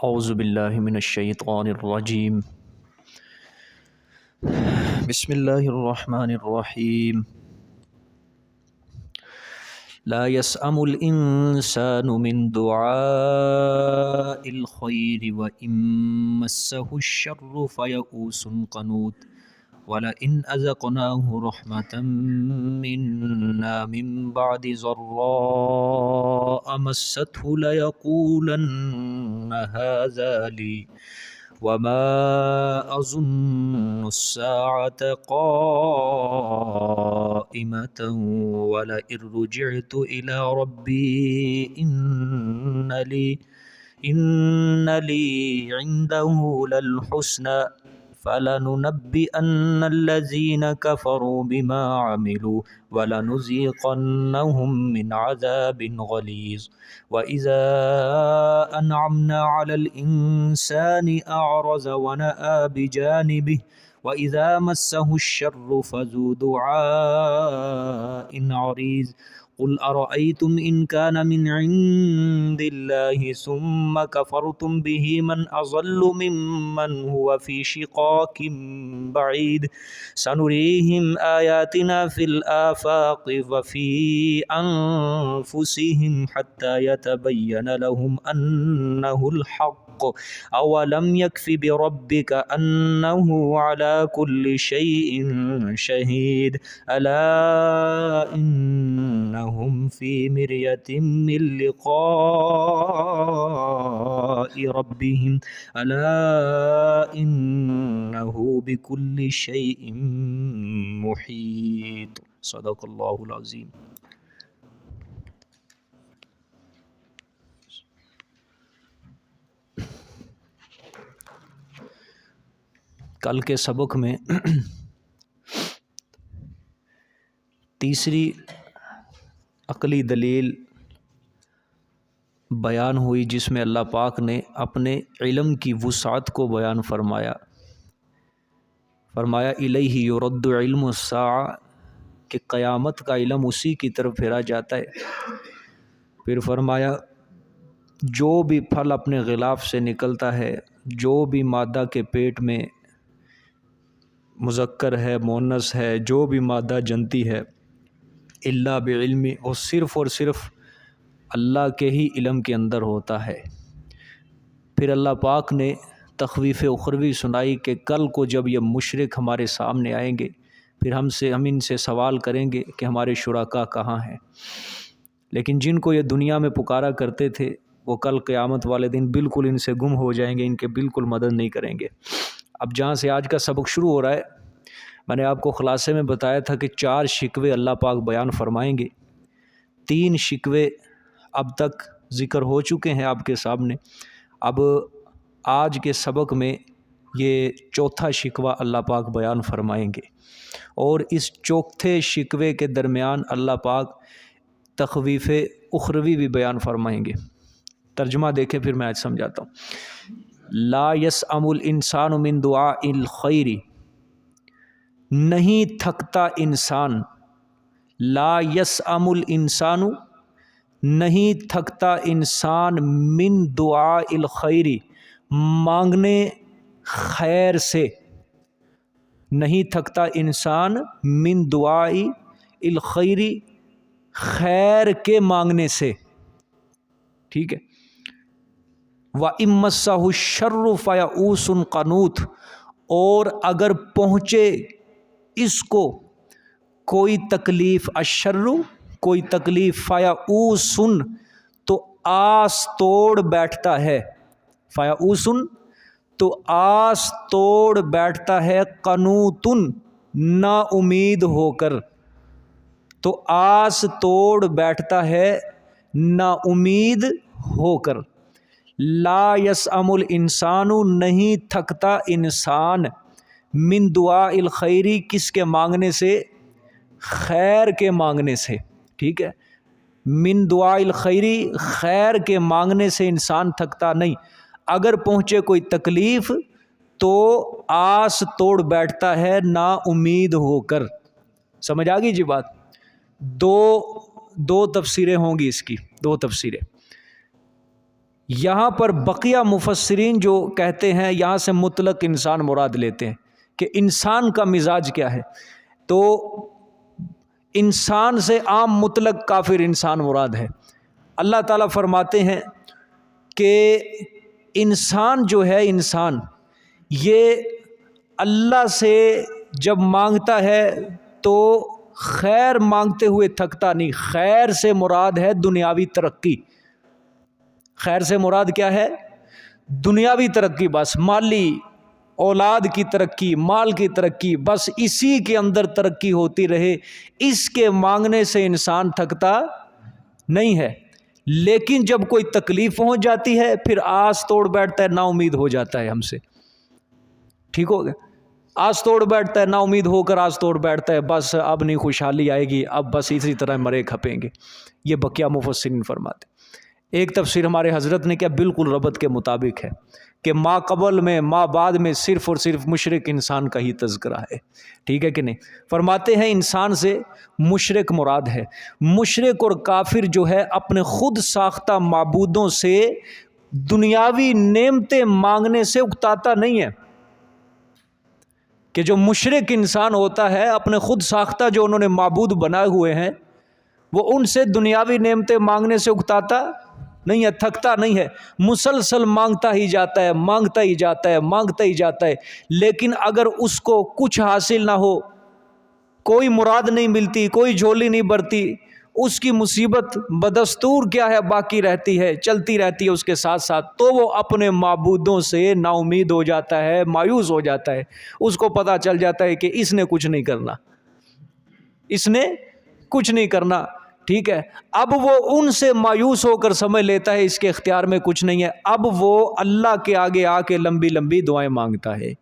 اعوذ باللہ من الشیطان الرجیم بسم اللہ الرحمن الرحیم لا يسأم الإنسان من دعاء الخير وإن مسه الشر فيئوس قنوط ولئن أذقناه رحمة منا من بعد ضراء مسته ليقولن هذا لي وما أظن الساعة قائمة ولئن رجعت إلى ربي إن لي عنده للحسنى فلننبئن الذين كفروا بما عملوا ولنذيقنهم من عذاب غليظ وإذا أنعمنا على الإنسان أعرض ونأى بجانبه وإذا مسه الشر فذو دعاء عريض قل أرأيتم إن كان من عند الله ثم كفرتم به من أضل ممن هو في شقاق بعيد سنريهم آياتنا في الآفاق وفي أنفسهم حتى يتبين لهم أنه الحق أولم يكف بربك أنه على كل شيء شهيد ألا إنهم في مرية من لقاء ربهم ألا إنه بكل شيء محيط صدق الله العظيم. کل کے سبق میں تیسری عقلی دلیل بیان ہوئی جس میں اللہ پاک نے اپنے علم کی وسعت کو بیان فرمایا الیہ یرد علم الساعہ کہ قیامت کا علم اسی کی طرف پھیرا جاتا ہے. پھر فرمایا جو بھی پھل اپنے غلاف سے نکلتا ہے، جو بھی مادہ کے پیٹ میں مذکر ہے مؤنث ہے، جو بھی مادہ جنتی ہے، الا بعلم، وہ صرف اور صرف اللہ کے ہی علم کے اندر ہوتا ہے. پھر اللہ پاک نے تخویف اخروی سنائی کہ کل کو جب یہ مشرک ہمارے سامنے آئیں گے پھر ہم ان سے سوال کریں گے کہ ہمارے شرکاء کہاں ہیں. لیکن جن کو یہ دنیا میں پکارا کرتے تھے وہ کل قیامت والے دن بالکل ان سے گم ہو جائیں گے، ان کے بالکل مدد نہیں کریں گے. اب جہاں سے آج کا سبق شروع ہو رہا ہے، میں نے آپ کو خلاصے میں بتایا تھا کہ 4 شکوے اللہ پاک بیان فرمائیں گے. 3 شکوے اب تک ذکر ہو چکے ہیں آپ کے سامنے. اب آج کے سبق میں یہ 4تھا شکوہ اللہ پاک بیان فرمائیں گے، اور اس 4تھے شکوے کے درمیان اللہ پاک تخویف اخروی بھی بیان فرمائیں گے. ترجمہ دیکھیں پھر میں آج سمجھاتا ہوں. لا یسأم الانسان من دعاء الخیر، نہیں تھکتا انسان. لا یسأم الانسان، نہیں تھکتا انسان، من دعاء الخیر، مانگنے خیر سے. نہیں تھکتا انسان من دعاء الخیر، خیر کے مانگنے سے. ٹھیک ہے. وَإِن مَسَّهُ الشَّرُّ فَيَئُوسٌ قَنُوطٌ، اور اگر پہنچے اس کو کوئی تکلیف، الشر کوئی تکلیف، فَيَئُوسٌ تو آس توڑ بیٹھتا ہے. فَيَئُوسٌ تو آس توڑ بیٹھتا ہے، قنوط نا امید ہو کر. تو آس توڑ بیٹھتا ہے نا امید ہو کر. لا یسأم الانسان، نہیں تھکتا انسان، من دعاء الخیر، کس کے مانگنے سے؟ خیر کے مانگنے سے. ٹھیک ہے. من دعاء الخیر، خیر کے مانگنے سے انسان تھکتا نہیں. اگر پہنچے کوئی تکلیف تو آس توڑ بیٹھتا ہے نا امید ہو کر. سمجھ آ گئی جی بات؟ دو تفسیریں ہوں گی اس کی، 2 تفسیریں. یہاں پر بقیہ مفسرین جو کہتے ہیں یہاں سے مطلق انسان مراد لیتے ہیں کہ انسان کا مزاج کیا ہے، تو انسان سے عام مطلق کافر انسان مراد ہے۔ اللہ تعالیٰ فرماتے ہیں کہ انسان جو ہے، انسان یہ اللہ سے جب مانگتا ہے تو خیر مانگتے ہوئے تھکتا نہیں۔ خیر سے مراد ہے دنیاوی ترقی۔ خیر سے مراد کیا ہے؟ دنیاوی ترقی، بس مالی، اولاد کی ترقی، مال کی ترقی، بس اسی کے اندر ترقی ہوتی رہے، اس کے مانگنے سے انسان تھکتا نہیں ہے۔ لیکن جب کوئی تکلیف پہنچ جاتی ہے پھر آس توڑ بیٹھتا ہے، نا امید ہو جاتا ہے ہم سے۔ ٹھیک ہو گیا؟ آس توڑ بیٹھتا ہے، نا امید ہو کر آس توڑ بیٹھتا ہے، بس اب نہیں خوشحالی آئے گی، اب بس اسی طرح مرے کھپیں گے۔ یہ بقیہ مفسرین فرماتے۔ ایک تفسیر ہمارے حضرت نے کیا بالکل ربط کے مطابق ہے کہ ما قبل میں ما بعد میں صرف اور صرف مشرک انسان کا ہی تذکرہ ہے۔ ٹھیک ہے کہ نہیں؟ فرماتے ہیں انسان سے مشرک مراد ہے۔ مشرک اور کافر جو ہے اپنے خود ساختہ معبودوں سے دنیاوی نعمتیں مانگنے سے اکتاتا نہیں ہے، کہ جو مشرک انسان ہوتا ہے اپنے خود ساختہ جو انہوں نے معبود بنائے ہوئے ہیں وہ ان سے دنیاوی نعمتیں مانگنے سے اکتاتا نہیں ہے، تھکتا نہیں ہے، مسلسل مانگتا ہی جاتا ہے، مانگتا ہی جاتا ہے، مانگتا ہی جاتا ہے۔ لیکن اگر اس کو کچھ حاصل نہ ہو، کوئی مراد نہیں ملتی، کوئی جھولی نہیں بھرتی، اس کی مصیبت بدستور کیا ہے باقی رہتی ہے، چلتی رہتی ہے اس کے ساتھ ساتھ، تو وہ اپنے معبودوں سے نا امید ہو جاتا ہے، مایوس ہو جاتا ہے۔ اس کو پتہ چل جاتا ہے کہ اس نے کچھ نہیں کرنا، اس نے کچھ نہیں کرنا۔ ٹھیک ہے؟ اب وہ ان سے مایوس ہو کر سمجھ لیتا ہے اس کے اختیار میں کچھ نہیں ہے، اب وہ اللہ کے آگے آ کے لمبی لمبی دعائیں مانگتا ہے۔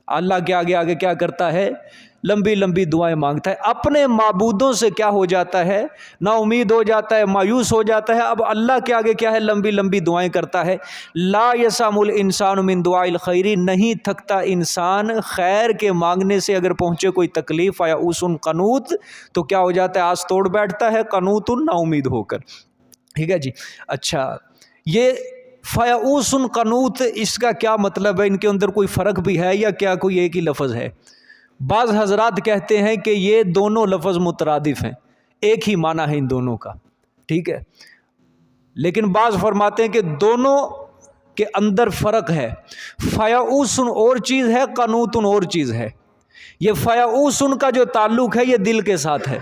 اللہ کے آگے آگے کیا کرتا ہے؟ لمبی لمبی دعائیں مانگتا ہے۔ اپنے معبودوں سے کیا ہو جاتا ہے؟ نا امید ہو جاتا ہے، مایوس ہو جاتا ہے۔ اب اللہ کے آگے کیا ہے؟ لمبی لمبی دعائیں کرتا ہے۔ لا یسام الانسان من دعاء الخیر، نہیں تھکتا انسان خیر کے مانگنے سے۔ اگر پہنچے کوئی تکلیف یا اوسن قنوت تو کیا ہو جاتا ہے؟ آس توڑ بیٹھتا ہے، قنوت نا امید ہو کر۔ ٹھیک ہے جی؟ اچھا، یہ فیعوس قنوت اس کا کیا مطلب ہے؟ ان کے اندر کوئی فرق بھی ہے یا کیا کوئی ایک ہی لفظ ہے؟ بعض حضرات کہتے ہیں کہ یہ دونوں لفظ مترادف ہیں، ایک ہی معنی ہے ان دونوں کا۔ ٹھیک ہے؟ لیکن بعض فرماتے ہیں کہ دونوں کے اندر فرق ہے۔ فیعوس اور چیز ہے، قنوت اور چیز ہے۔ یہ فیعوس کا جو تعلق ہے یہ دل کے ساتھ ہے،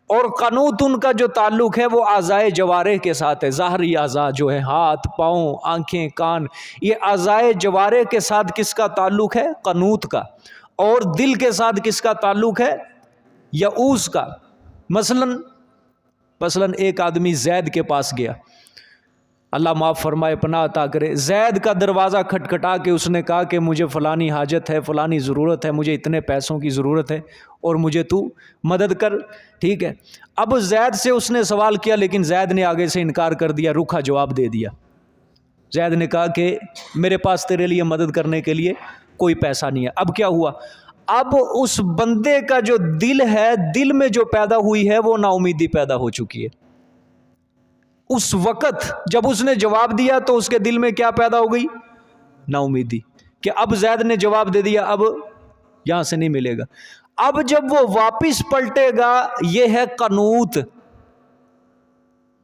اور قنوت کا جو تعلق ہے وہ اعضائے جوارح کے ساتھ ہے۔ ظاہری اعضاء جو ہے، ہاتھ، پاؤں، آنکھیں، کان، یہ اعضائے جوارح کے ساتھ کس کا تعلق ہے؟ قنوت کا۔ اور دل کے ساتھ کس کا تعلق ہے؟ یعوس کا۔ مثلا ایک آدمی زید کے پاس گیا، اللہ معاف فرمائے، پناہ عطا کرے، زید کا دروازہ کھٹکھٹا کے اس نے کہا کہ مجھے فلانی حاجت ہے، فلانی ضرورت ہے، مجھے اتنے پیسوں کی ضرورت ہے اور مجھے تو مدد کر۔ ٹھیک ہے؟ اب زید سے اس نے سوال کیا لیکن زید نے آگے سے انکار کر دیا، روکھا جواب دے دیا۔ زید نے کہا کہ میرے پاس تیرے لیے مدد کرنے کے لیے کوئی پیسہ نہیں ہے۔ اب کیا ہوا؟ اب اس بندے کا جو دل ہے، دل میں جو پیدا ہوئی ہے وہ نا امیدی پیدا ہو چکی ہے۔ اس وقت جب اس نے جواب دیا تو اس کے دل میں کیا پیدا ہو گئی؟ نا امیدی، کہ اب زید نے جواب دے دیا، اب یہاں سے نہیں ملے گا۔ اب جب وہ واپس پلٹے گا یہ ہے قنوت۔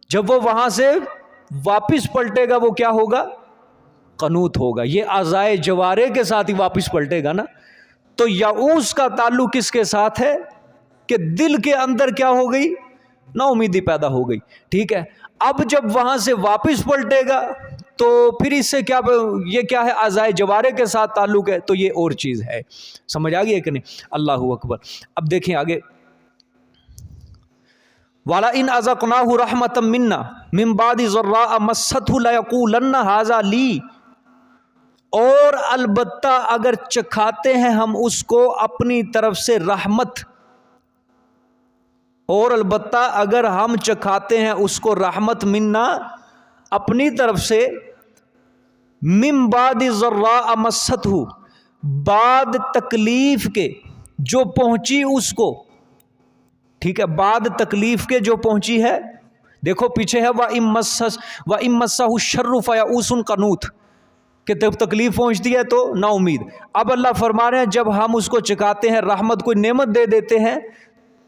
جب وہ وہاں سے واپس پلٹے گا وہ کیا ہوگا؟ قنوت ہوگا۔ یہ اعضائے جوارح کے ساتھ ہی واپس پلٹے گا نا۔ تو یعوس کا تعلق کس کے ساتھ ہے؟ کہ دل کے اندر کیا ہو گئی؟ نا امیدی پیدا ہو گئی۔ ٹھیک ہے؟ اب جب وہاں سے واپس پلٹے گا تو پھر اس سے کیا، یہ کیا ہے؟ اعضائے جوارح کے ساتھ تعلق ہے، تو یہ اور چیز ہے۔ سمجھ آ گئی کہ نہیں؟ اللہ اکبر۔ اب دیکھیں آگے، وَلَئِنْ أَذَقْنَاهُ رَحْمَةً مِنَّا مِنْ بَعْدِ ضَرَّاءَ مَسَّتْهُ لَيَقُولَنَّ هَذَا لِي، اور البتہ اگر چکھاتے ہیں ہم اس کو اپنی طرف سے رحمت، اور البتہ اگر ہم چکھاتے ہیں اس کو رحمت منا اپنی طرف سے، من بعد ضراء مستہ، بعد تکلیف کے جو پہنچی اس کو۔ ٹھیک ہے؟ بعد تکلیف کے جو پہنچی ہے، دیکھو پیچھے ہے وَإِن مَسَّهُ الشَّرُّ فَيَئُوسٌ قَنُوطٌ کہ جب تکلیف پہنچتی ہے تو نا امید. اب اللہ فرما رہے ہیں جب ہم اس کو چکھاتے ہیں رحمت، کوئی نعمت دے دیتے ہیں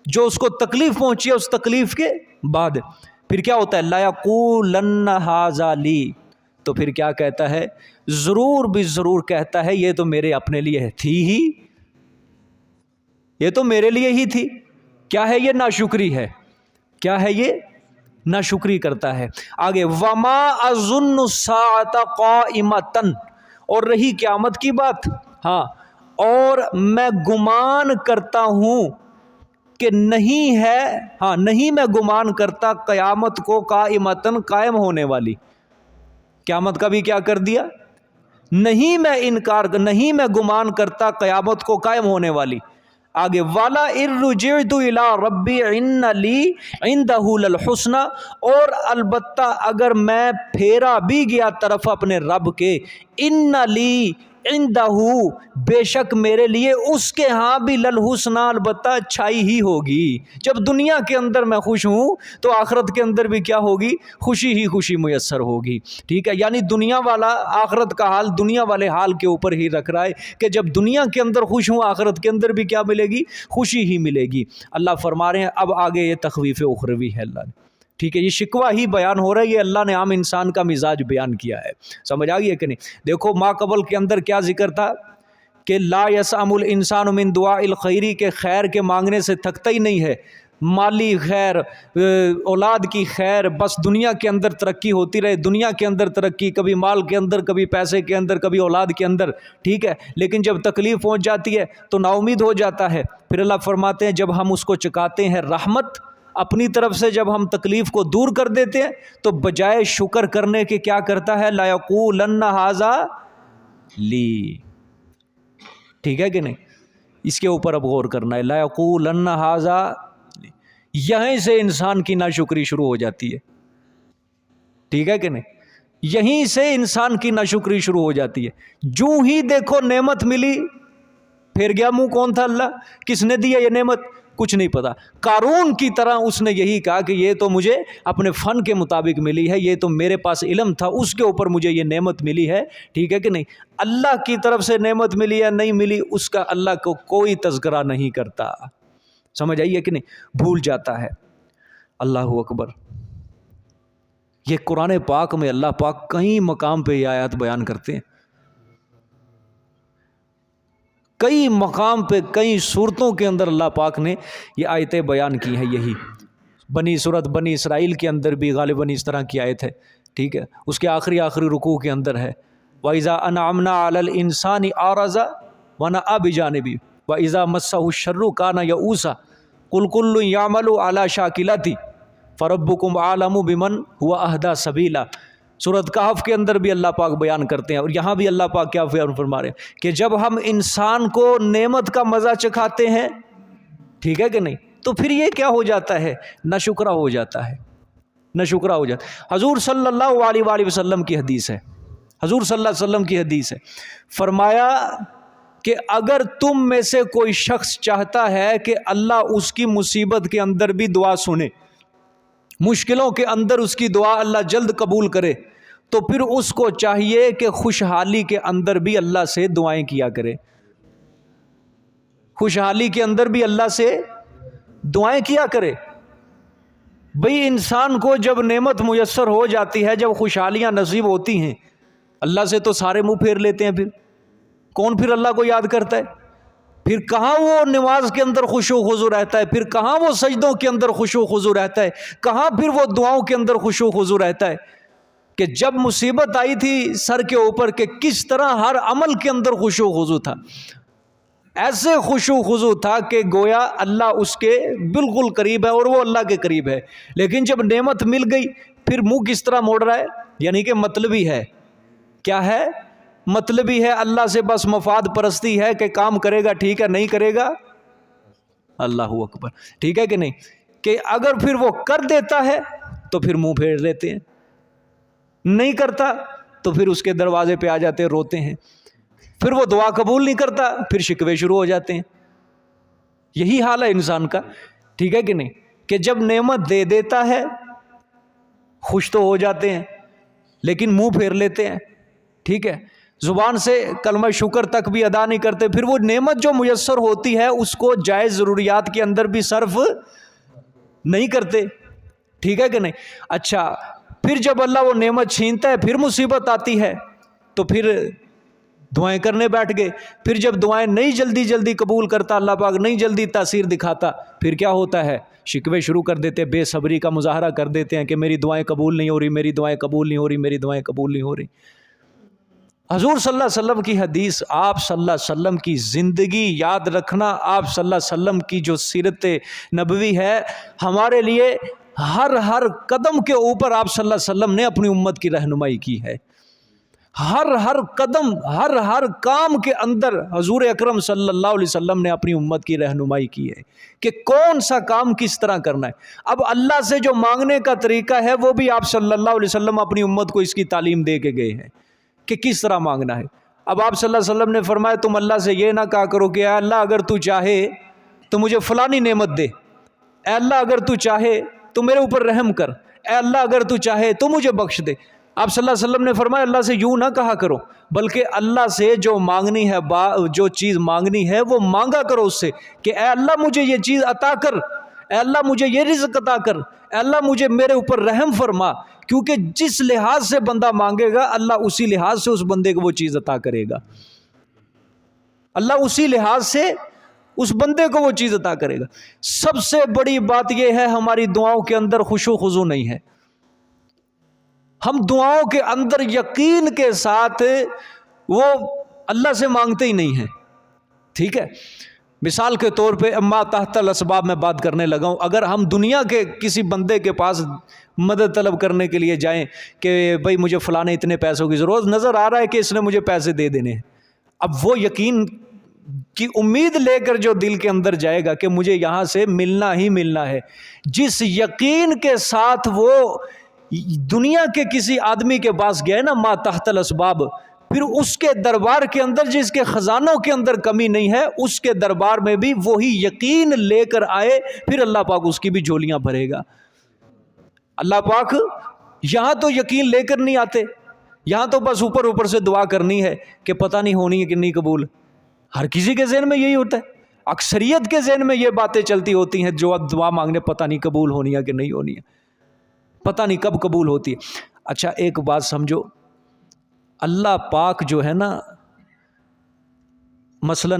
جو اس کو تکلیف پہنچی ہے، اس تکلیف کے بعد پھر کیا ہوتا ہے؟ لَيَقُولَنَّ هَذَا لِي، تو پھر کیا کہتا ہے؟ ضرور بھی ضرور کہتا ہے یہ تو میرے اپنے لیے تھی ہی، یہ تو میرے لیے ہی تھی. کیا ہے یہ؟ ناشکری ہے. کیا ہے یہ؟ ناشکری کرتا ہے. آگے وَمَا أَظُنُّ السَّاعَةَ قَائِمَةً، اور رہی قیامت کی بات، ہاں، اور میں گمان کرتا ہوں کہ نہیں ہے، ہاں نہیں میں گمان کرتا قیامت کو قائمتاً قائم ہونے والی. قیامت کا بھی کیا کر دیا؟ نہیں میں گمان کرتا قیامت کو قائم ہونے والی. آگے والا ارجعت الی ربی ان لی عندہ للحسنی، اور البتہ اگر میں پھیرا بھی گیا طرف اپنے رب کے، ان لی عندہ، بے شک میرے لیے اس کے ہاں بھی للحسنی، البتہ اچھائی ہی ہوگی. جب دنیا کے اندر میں خوش ہوں تو آخرت کے اندر بھی کیا ہوگی؟ خوشی ہی خوشی میسر ہوگی. ٹھیک ہے، یعنی دنیا والا آخرت کا حال دنیا والے حال کے اوپر ہی رکھ رہا ہے کہ جب دنیا کے اندر خوش ہوں آخرت کے اندر بھی کیا ملے گی؟ خوشی ہی ملے گی. اللہ فرما رہے ہیں اب آگے یہ تخویف اخروی ہے اللہ نے. ٹھیک ہے، یہ شکوہ ہی بیان ہو رہا ہے، یہ اللہ نے عام انسان کا مزاج بیان کیا ہے. سمجھ آ گئی ہے کہ نہیں؟ دیکھو ما قبل کے اندر کیا ذکر تھا کہ لا یسأم الانسان من دعاء الخیری، کے خیر کے مانگنے سے تھکتا ہی نہیں ہے. مالی خیر، اولاد کی خیر، بس دنیا کے اندر ترقی ہوتی رہے، دنیا کے اندر ترقی، کبھی مال کے اندر، کبھی پیسے کے اندر، کبھی اولاد کے اندر. ٹھیک ہے، لیکن جب تکلیف پہنچ جاتی ہے تو نا امید ہو جاتا ہے. پھر اللہ فرماتے ہیں جب ہم اس کو چکاتے ہیں رحمت اپنی طرف سے، جب ہم تکلیف کو دور کر دیتے ہیں تو بجائے شکر کرنے کے کیا کرتا ہے؟ لَيَقُولَنَّ هَذَا لِي. ٹھیک ہے کہ نہیں؟ اس کے اوپر اب غور کرنا ہے. لَيَقُولَنَّ هَذَا لِي، یہیں سے انسان کی ناشکری شروع ہو جاتی ہے. ٹھیک ہے کہ نہیں؟ یہیں سے انسان کی ناشکری شروع ہو جاتی ہے. جو ہی دیکھو نعمت ملی پھر گیا منہ. کون تھا؟ اللہ. کس نے دیا یہ نعمت؟ کچھ نہیں پتا. قارون کی طرح اس نے یہی کہا کہ یہ تو مجھے اپنے فن کے مطابق ملی ہے، یہ تو میرے پاس علم تھا اس کے اوپر مجھے یہ نعمت ملی ہے. ٹھیک ہے کہ نہیں؟ اللہ کی طرف سے نعمت ملی یا نہیں ملی اس کا اللہ کو کوئی تذکرہ نہیں کرتا. سمجھ آئیے کہ نہیں؟ بھول جاتا ہے. اللہ اکبر. یہ قرآن پاک میں اللہ پاک کئی مقام پہ یہ آیات بیان کرتے ہیں، کئی مقام پہ کئی صورتوں کے اندر اللہ پاک نے یہ آیتیں بیان کی ہیں. یہی سورت بنی اسرائیل کے اندر بھی غالباً اس طرح کی آیت ہے. ٹھیک ہے، اس کے آخری رکوع کے اندر ہے وَإِذَا أَنْعَمْنَا عَلَى الْإِنسَانِ أَعْرَضَ وَنَأَىٰ بِجَانِبِهِ وَإِذَا مَسَّهُ الشَّرُّ كَانَ يَئُوسًا قُلْ كُلٌّ يَعْمَلُ عَلَىٰ شَاكِلَتِهِ فَرَبُّكُمْ أَعْلَمُ بِمَنْ هُوَ أَهْدَىٰ سَبِيلًا. سورۃ کہف کے اندر بھی اللہ پاک بیان کرتے ہیں، اور یہاں بھی اللہ پاک کیا فرما رہے ہیں کہ جب ہم انسان کو نعمت کا مزہ چکھاتے ہیں، ٹھیک ہے کہ نہیں، تو پھر یہ کیا ہو جاتا ہے؟ ناشکرا ہو جاتا ہے. ناشکرا ہو جاتا ہے. حضور صلی اللہ علیہ وآلہ وسلم کی حدیث ہے، حضور صلی اللہ علیہ وسلم کی حدیث ہے، فرمایا کہ اگر تم میں سے کوئی شخص چاہتا ہے کہ اللہ اس کی مصیبت کے اندر بھی دعا سنے، مشکلوں کے اندر اس کی دعا اللہ جلد قبول کرے، تو پھر اس کو چاہیے کہ خوشحالی کے اندر بھی اللہ سے دعائیں کیا کرے. خوشحالی کے اندر بھی اللہ سے دعائیں کیا کرے. بھئی انسان کو جب نعمت میسر ہو جاتی ہے، جب خوشحالیاں نصیب ہوتی ہیں، اللہ سے تو سارے منہ پھیر لیتے ہیں. پھر کون پھر اللہ کو یاد کرتا ہے؟ پھر کہاں وہ نماز کے اندر خشوع و خضوع رہتا ہے؟ پھر کہاں وہ سجدوں کے اندر خشوع و خضوع رہتا ہے؟ کہاں پھر وہ دعاؤں کے اندر خشوع و خضوع رہتا ہے؟ کہ جب مصیبت آئی تھی سر کے اوپر کہ کس طرح ہر عمل کے اندر خشوع و خضوع تھا، ایسے خشوع و خضوع تھا کہ گویا اللہ اس کے بالکل قریب ہے اور وہ اللہ کے قریب ہے. لیکن جب نعمت مل گئی پھر منہ کس طرح موڑ رہا ہے؟ یعنی کہ مطلبی ہے. کیا ہے؟ مطلبی ہے. اللہ سے بس مفاد پرستی ہے کہ کام کرے گا ٹھیک ہے، نہیں کرے گا اللہ اکبر. ٹھیک ہے کہ نہیں؟ کہ اگر پھر وہ کر دیتا ہے تو پھر منہ پھیر لیتے ہیں، نہیں کرتا تو پھر اس کے دروازے پہ آ جاتے ہیں، روتے ہیں. پھر وہ دعا قبول نہیں کرتا، پھر شکوے شروع ہو جاتے ہیں. یہی حال ہے انسان کا. ٹھیک ہے کہ نہیں؟ کہ جب نعمت دے دیتا ہے خوش تو ہو جاتے ہیں لیکن منہ پھیر لیتے ہیں، ٹھیک ہے، زبان سے کلمہ شکر تک بھی ادا نہیں کرتے، پھر وہ نعمت جو میسر ہوتی ہے اس کو جائز ضروریات کے اندر بھی صرف نہیں کرتے، ٹھیک ہے کہ نہیں؟ اچھا، پھر جب اللہ وہ نعمت چھینتا ہے، پھر مصیبت آتی ہے تو پھر دعائیں کرنے بیٹھ گئے، پھر جب دعائیں نہیں جلدی قبول کرتا اللہ پاک، نہیں جلدی تاثیر دکھاتا، پھر کیا ہوتا ہے؟ شکوے شروع کر دیتے، بے صبری کا مظاہرہ کر دیتے ہیں کہ میری دعائیں قبول نہیں ہو رہی، میری دعائیں قبول نہیں ہو رہی، میری دعائیں قبول نہیں ہو رہی۔ حضور صلی اللہ علیہ وسلم کی حدیث، آپ صلی اللہ علیہ وسلم کی زندگی یاد رکھنا، آپ صلی اللہ علیہ وسلم کی جو سیرت نبوی ہے ہمارے لیے ہر قدم کے اوپر آپ صلی اللہ علیہ وسلم نے اپنی امت کی رہنمائی کی ہے، ہر قدم، ہر کام کے اندر حضور اکرم صلی اللہ علیہ وسلم نے اپنی امت کی رہنمائی کی ہے کہ کون سا کام کس طرح کرنا ہے۔ اب اللہ سے جو مانگنے کا طریقہ ہے وہ بھی آپ صلی اللہ علیہ وسلم اپنی امت کو اس کی تعلیم دے کے گئے ہیں کہ کس طرح مانگنا ہے۔ اب آپ صلی اللہ علیہ وسلم نے فرمایا تم اللہ سے یہ نہ کہا کرو کہ اے اللہ اگر تو چاہے تو مجھے فلانی نعمت دے، اے اللہ اگر تو چاہے تو میرے اوپر رحم کر، اے اللہ اگر تو چاہے تو مجھے بخش دے۔ آپ صلی اللہ علیہ وسلم نے فرمایا اللہ سے یوں نہ کہا کرو، بلکہ اللہ سے جو مانگنی ہے، جو چیز مانگنی ہے وہ مانگا کرو اس سے کہ اے اللہ مجھے یہ چیز عطا کر، اے اللہ مجھے یہ رزق عطا کر، اے اللہ مجھے میرے اوپر رحم فرما، کیونکہ جس لحاظ سے بندہ مانگے گا اللہ اسی لحاظ سے اس بندے کو وہ چیز عطا کرے گا، اللہ اسی لحاظ سے اس بندے کو وہ چیز عطا کرے گا۔ سب سے بڑی بات یہ ہے ہماری دعاؤں کے اندر خشوع خضوع نہیں ہے، ہم دعاؤں کے اندر یقین کے ساتھ وہ اللہ سے مانگتے ہی نہیں ہیں، ٹھیک ہے۔ مثال کے طور پہ اما تحت الاسباب میں بات کرنے لگا ہوں، اگر ہم دنیا کے کسی بندے کے پاس مدد طلب کرنے کے لیے جائیں کہ بھئی مجھے فلانے اتنے پیسوں کی ضرورت، نظر آ رہا ہے کہ اس نے مجھے پیسے دے دینے ہیں، اب وہ یقین کی امید لے کر جو دل کے اندر جائے گا کہ مجھے یہاں سے ملنا ہی ملنا ہے، جس یقین کے ساتھ وہ دنیا کے کسی آدمی کے پاس گئے نا ما تحت الاسباب، پھر اس کے دربار کے اندر جس کے خزانوں کے اندر کمی نہیں ہے اس کے دربار میں بھی وہی یقین لے کر آئے، پھر اللہ پاک اس کی بھی جھولیاں بھرے گا۔ اللہ پاک یہاں تو یقین لے کر نہیں آتے، یہاں تو بس اوپر سے دعا کرنی ہے کہ پتہ نہیں ہونی ہے کہ نہیں قبول، ہر کسی کے ذہن میں یہی ہوتا ہے، اکثریت کے ذہن میں یہ باتیں چلتی ہوتی ہیں جو اب دعا مانگنے پتہ نہیں قبول ہونی ہے کہ نہیں ہونی ہے، پتہ نہیں کب قبول ہوتی ہے۔ اچھا ایک بات سمجھو، اللہ پاک جو ہے نا، مثلا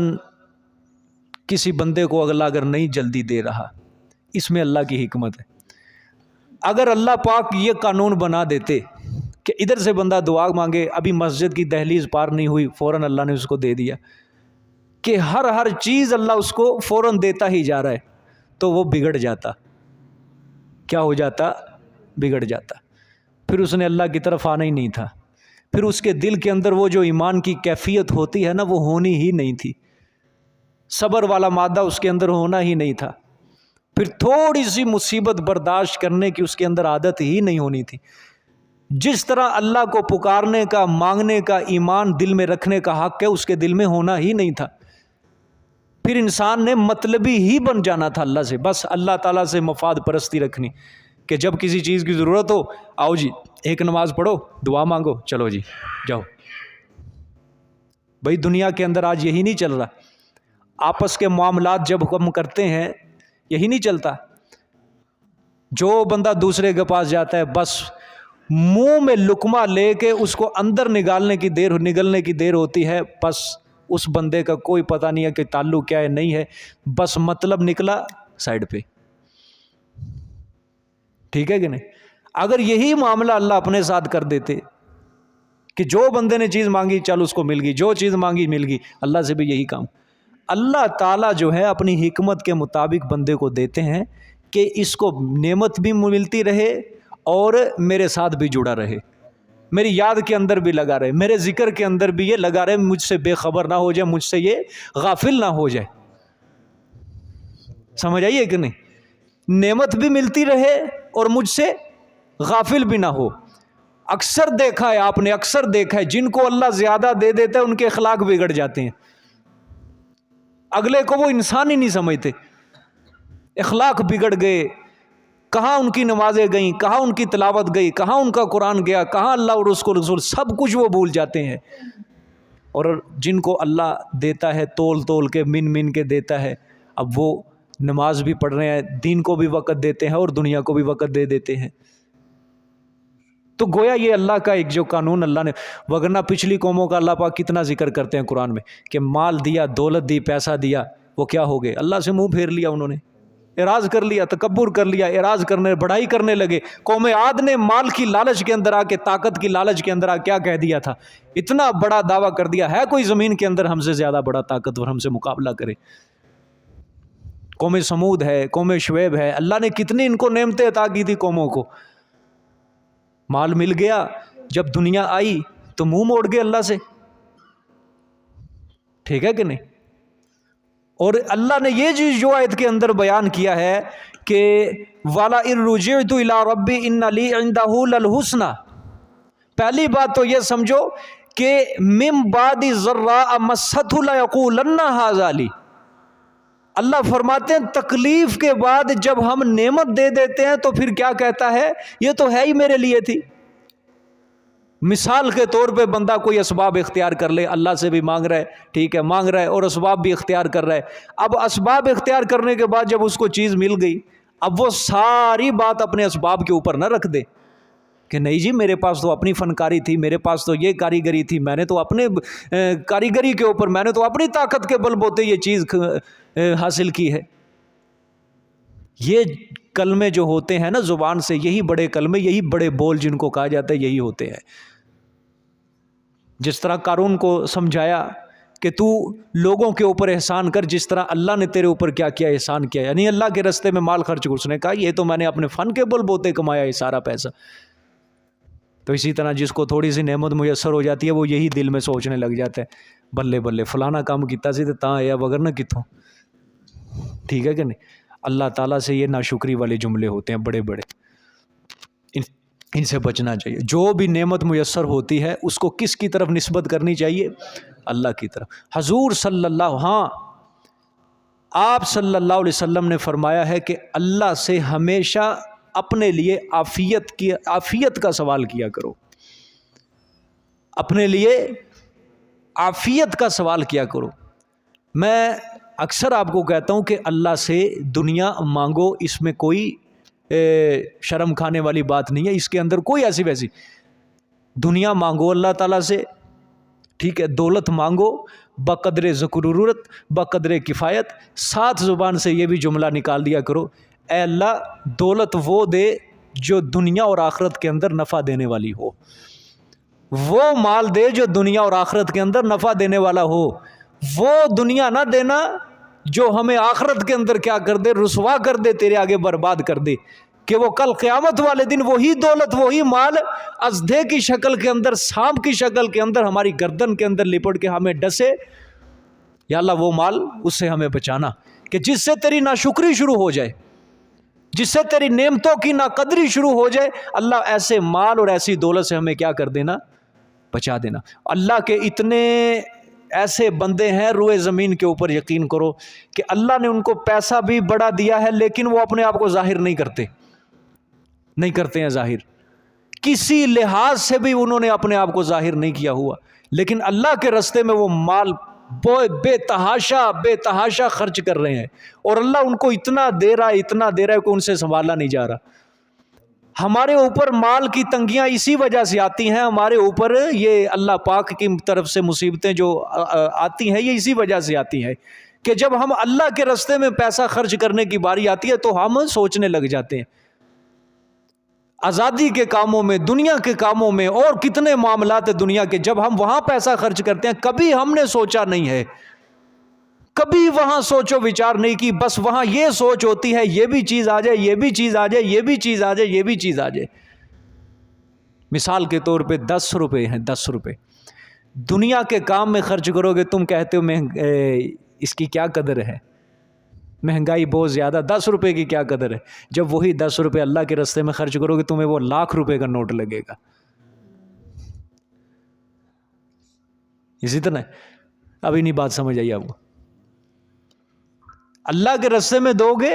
کسی بندے کو اگر نہیں جلدی دے رہا، اس میں اللہ کی حکمت ہے۔ اگر اللہ پاک یہ قانون بنا دیتے کہ ادھر سے بندہ دعا مانگے، ابھی مسجد کی دہلیز پار نہیں ہوئی فوراً اللہ نے اس کو دے دیا، کہ ہر چیز اللہ اس کو فوراً دیتا ہی جا رہا ہے، تو وہ بگڑ جاتا، کیا ہو جاتا؟ بگڑ جاتا، پھر اس نے اللہ کی طرف آنا ہی نہیں تھا، پھر اس کے دل کے اندر وہ جو ایمان کی کیفیت ہوتی ہے نا وہ ہونی ہی نہیں تھی، صبر والا مادہ اس کے اندر ہونا ہی نہیں تھا، پھر تھوڑی سی مصیبت برداشت کرنے کی اس کے اندر عادت ہی نہیں ہونی تھی۔ جس طرح اللہ کو پکارنے کا، مانگنے کا، ایمان دل میں رکھنے کا حق ہے اس کے دل میں ہونا ہی نہیں تھا، پھر انسان نے مطلبی ہی بن جانا تھا اللہ سے، بس اللہ تعالیٰ سے مفاد پرستی رکھنی کہ جب کسی چیز کی ضرورت ہو آؤ جی ایک نماز پڑھو، دعا مانگو، چلو جی جاؤ۔ بھئی دنیا کے اندر آج یہی نہیں چل رہا، آپس کے معاملات جب ہم کرتے ہیں یہی نہیں چلتا، جو بندہ دوسرے کے پاس جاتا ہے بس منہ میں لقمہ لے کے اس کو اندر نگلنے کی دیر ہوتی ہے، بس اس بندے کا کوئی پتہ نہیں ہے کہ تعلق کیا ہے نہیں ہے، بس مطلب نکلا سائڈ پہ، ٹھیک ہے کہ نہیں؟ اگر یہی معاملہ اللہ اپنے ساتھ کر دیتے کہ جو بندے نے چیز مانگی چل اس کو مل گئی، جو چیز مانگی مل گئی، اللہ سے بھی یہی کام۔ اللہ تعالیٰ جو ہے اپنی حکمت کے مطابق بندے کو دیتے ہیں کہ اس کو نعمت بھی ملتی رہے اور میرے ساتھ بھی جڑا رہے، میری یاد کے اندر بھی لگا رہے، میرے ذکر کے اندر بھی یہ لگا رہے، مجھ سے بے خبر نہ ہو جائے، مجھ سے یہ غافل نہ ہو جائے۔ سمجھ آئیے کہ نہیں؟ نعمت بھی ملتی رہے اور مجھ سے غافل بھی نہ ہو۔ اکثر دیکھا ہے آپ نے، اکثر دیکھا ہے جن کو اللہ زیادہ دے دیتا ہے ان کے اخلاق بگڑ جاتے ہیں، اگلے کو وہ انسان ہی نہیں سمجھتے، اخلاق بگڑ گئے، کہاں ان کی نمازیں گئیں، کہاں ان کی تلاوت گئی، کہاں ان کا قرآن گیا، کہاں اللہ اور اس کو رسول، سب کچھ وہ بھول جاتے ہیں۔ اور جن کو اللہ دیتا ہے تول تول کے، من من کے دیتا ہے، اب وہ نماز بھی پڑھ رہے ہیں، دین کو بھی وقت دیتے ہیں اور دنیا کو بھی وقت دے دیتے ہیں۔ تو گویا یہ اللہ کا ایک جو قانون اللہ نے، وگرنہ پچھلی قوموں کا اللہ پاک کتنا ذکر کرتے ہیں قرآن میں کہ مال دیا، دولت دی، پیسہ دیا، وہ کیا ہو گئے؟ اللہ سے منہ پھیر لیا، انہوں نے اعراض کر لیا، تکبر کر لیا، اعراض کرنے، بڑائی کرنے لگے۔ قوم عاد نے مال کی لالچ کے اندر آ کے، طاقت کی لالچ کے اندر آ کیا کہہ دیا تھا؟ اتنا بڑا دعویٰ کر دیا، ہے کوئی زمین کے اندر ہم سے زیادہ بڑا طاقتور ہم سے مقابلہ کرے؟ قوم سمود ہے، قوم شعیب ہے، اللہ نے کتنی ان کو نعمتیں عطا کی تھی قوموں کو۔ مال مل گیا، جب دنیا آئی تو منہ موڑ گئے اللہ سے، ٹھیک ہے کہ نہیں؟ اور اللہ نے یہ چیز جو آیت کے اندر بیان کیا ہے کہ والا ان رجعت الی ربی ان لی عندہ للحسنی، پہلی بات تو یہ سمجھو کہ من بعد ضراء مست لیقولن ھذا لی، اللہ فرماتے ہیں تکلیف کے بعد جب ہم نعمت دے دیتے ہیں تو پھر کیا کہتا ہے؟ یہ تو ہے ہی میرے لیے تھی۔ مثال کے طور پہ بندہ کوئی اسباب اختیار کر لے، اللہ سے بھی مانگ رہا ہے، ٹھیک ہے، مانگ رہا ہے اور اسباب بھی اختیار کر رہا ہے۔ اب اسباب اختیار کرنے کے بعد جب اس کو چیز مل گئی، اب وہ ساری بات اپنے اسباب کے اوپر نہ رکھ دے کہ نہیں جی میرے پاس تو اپنی فنکاری تھی، میرے پاس تو یہ کاریگری تھی، میں نے تو اپنے کاریگری کے اوپر، میں نے تو اپنی طاقت کے بل بوتے یہ چیز حاصل کی ہے۔ یہ کلمے جو ہوتے ہیں نا زبان سے، یہی بڑے کلمے، یہی بڑے بول جن کو کہا جاتا ہے، یہی ہوتے ہیں۔ جس طرح قارون کو سمجھایا کہ تو لوگوں کے اوپر احسان کر جس طرح اللہ نے تیرے اوپر کیا کیا، احسان کیا، یعنی اللہ کے راستے میں مال خرچ کر۔ اس نے کہا یہ تو میں نے اپنے فن کے بل بوتے کمایا یہ سارا پیسہ۔ تو اسی طرح جس کو تھوڑی سی نعمت میسر ہو جاتی ہے وہ یہی دل میں سوچنے لگ جاتا ہے بلے بلے فلانا کام کیتا سی تے تاں آیا وگرنہ کتوں، ٹھیک ہے کہ نہیں؟ اللہ تعالیٰ سے یہ ناشکری والے جملے ہوتے ہیں بڑے بڑے، ان سے بچنا چاہیے۔ جو بھی نعمت میسر ہوتی ہے اس کو کس کی طرف نسبت کرنی چاہیے؟ اللہ کی طرف۔ حضور صلی اللہ، ہاں آپ صلی اللہ علیہ وسلم نے فرمایا ہے کہ اللہ سے ہمیشہ اپنے لیے عافیت کا سوال کیا کرو، اپنے لیے عافیت کا سوال کیا کرو۔ میں اکثر آپ کو کہتا ہوں کہ اللہ سے دنیا مانگو، اس میں کوئی شرم کھانے والی بات نہیں ہے، اس کے اندر کوئی ایسی ویسی دنیا مانگو اللہ تعالیٰ سے، ٹھیک ہے، دولت مانگو بقدر ضرورت، بقدر کفایت، ساتھ زبان سے یہ بھی جملہ نکال دیا کرو، اے اللہ دولت وہ دے جو دنیا اور آخرت کے اندر نفع دینے والی ہو، وہ مال دے جو دنیا اور آخرت کے اندر نفع دینے والا ہو، وہ دنیا نہ دینا جو ہمیں آخرت کے اندر کیا کر دے، رسوا کر دے، تیرے آگے برباد کر دے، کہ وہ کل قیامت والے دن وہی دولت، وہی مال ازدے کی شکل کے اندر، سانپ کی شکل کے اندر ہماری گردن کے اندر لپٹ کے ہمیں ڈسے۔ یا اللہ وہ مال اس سے ہمیں بچانا کہ جس سے تیری ناشکری شروع ہو جائے، جس سے تیری نعمتوں کی ناقدری شروع ہو جائے۔ اللہ ایسے مال اور ایسی دولت سے ہمیں کیا کر دینا؟ بچا دینا۔ اللہ کے اتنے ایسے بندے ہیں روئے زمین کے اوپر، یقین کرو کہ اللہ نے ان کو پیسہ بھی بڑا دیا ہے لیکن وہ اپنے آپ کو ظاہر نہیں کرتے ہیں ظاہر، کسی لحاظ سے بھی انہوں نے اپنے آپ کو ظاہر نہیں کیا ہوا، لیکن اللہ کے راستے میں وہ مال بے تحاشا خرچ کر رہے ہیں، اور اللہ ان کو اتنا دے رہا ہے کہ ان سے سنبھالا نہیں جا رہا۔ ہمارے اوپر مال کی تنگیاں اسی وجہ سے آتی ہیں، ہمارے اوپر یہ اللہ پاک کی طرف سے مصیبتیں جو آتی ہیں یہ اسی وجہ سے آتی ہیں کہ جب ہم اللہ کے راستے میں پیسہ خرچ کرنے کی باری آتی ہے تو ہم سوچنے لگ جاتے ہیں آزادی کے کاموں میں، دنیا کے کاموں میں، اور کتنے معاملات دنیا کے، جب ہم وہاں پیسہ خرچ کرتے ہیں کبھی ہم نے سوچا نہیں ہے، کبھی وہاں سوچو وچار نہیں کی، بس وہاں یہ سوچ ہوتی ہے یہ بھی چیز آ جائے، یہ بھی چیز آ جائے، یہ بھی چیز آ جائے، یہ بھی چیز آ جائے۔ مثال کے طور پہ 10 روپے ہیں، 10 روپے دنیا کے کام میں خرچ کرو گے، تم کہتے ہو اس کی کیا قدر ہے، مہنگائی بہت زیادہ، 10 روپے کی کیا قدر ہے؟ جب وہی 10 روپے اللہ کے راستے میں خرچ کرو گے تمہیں وہ لاکھ روپے کا نوٹ لگے گا۔ اسی طرح ابھی نہیں بات سمجھ آئی آپ کو؟ اللہ کے راستے میں دو گے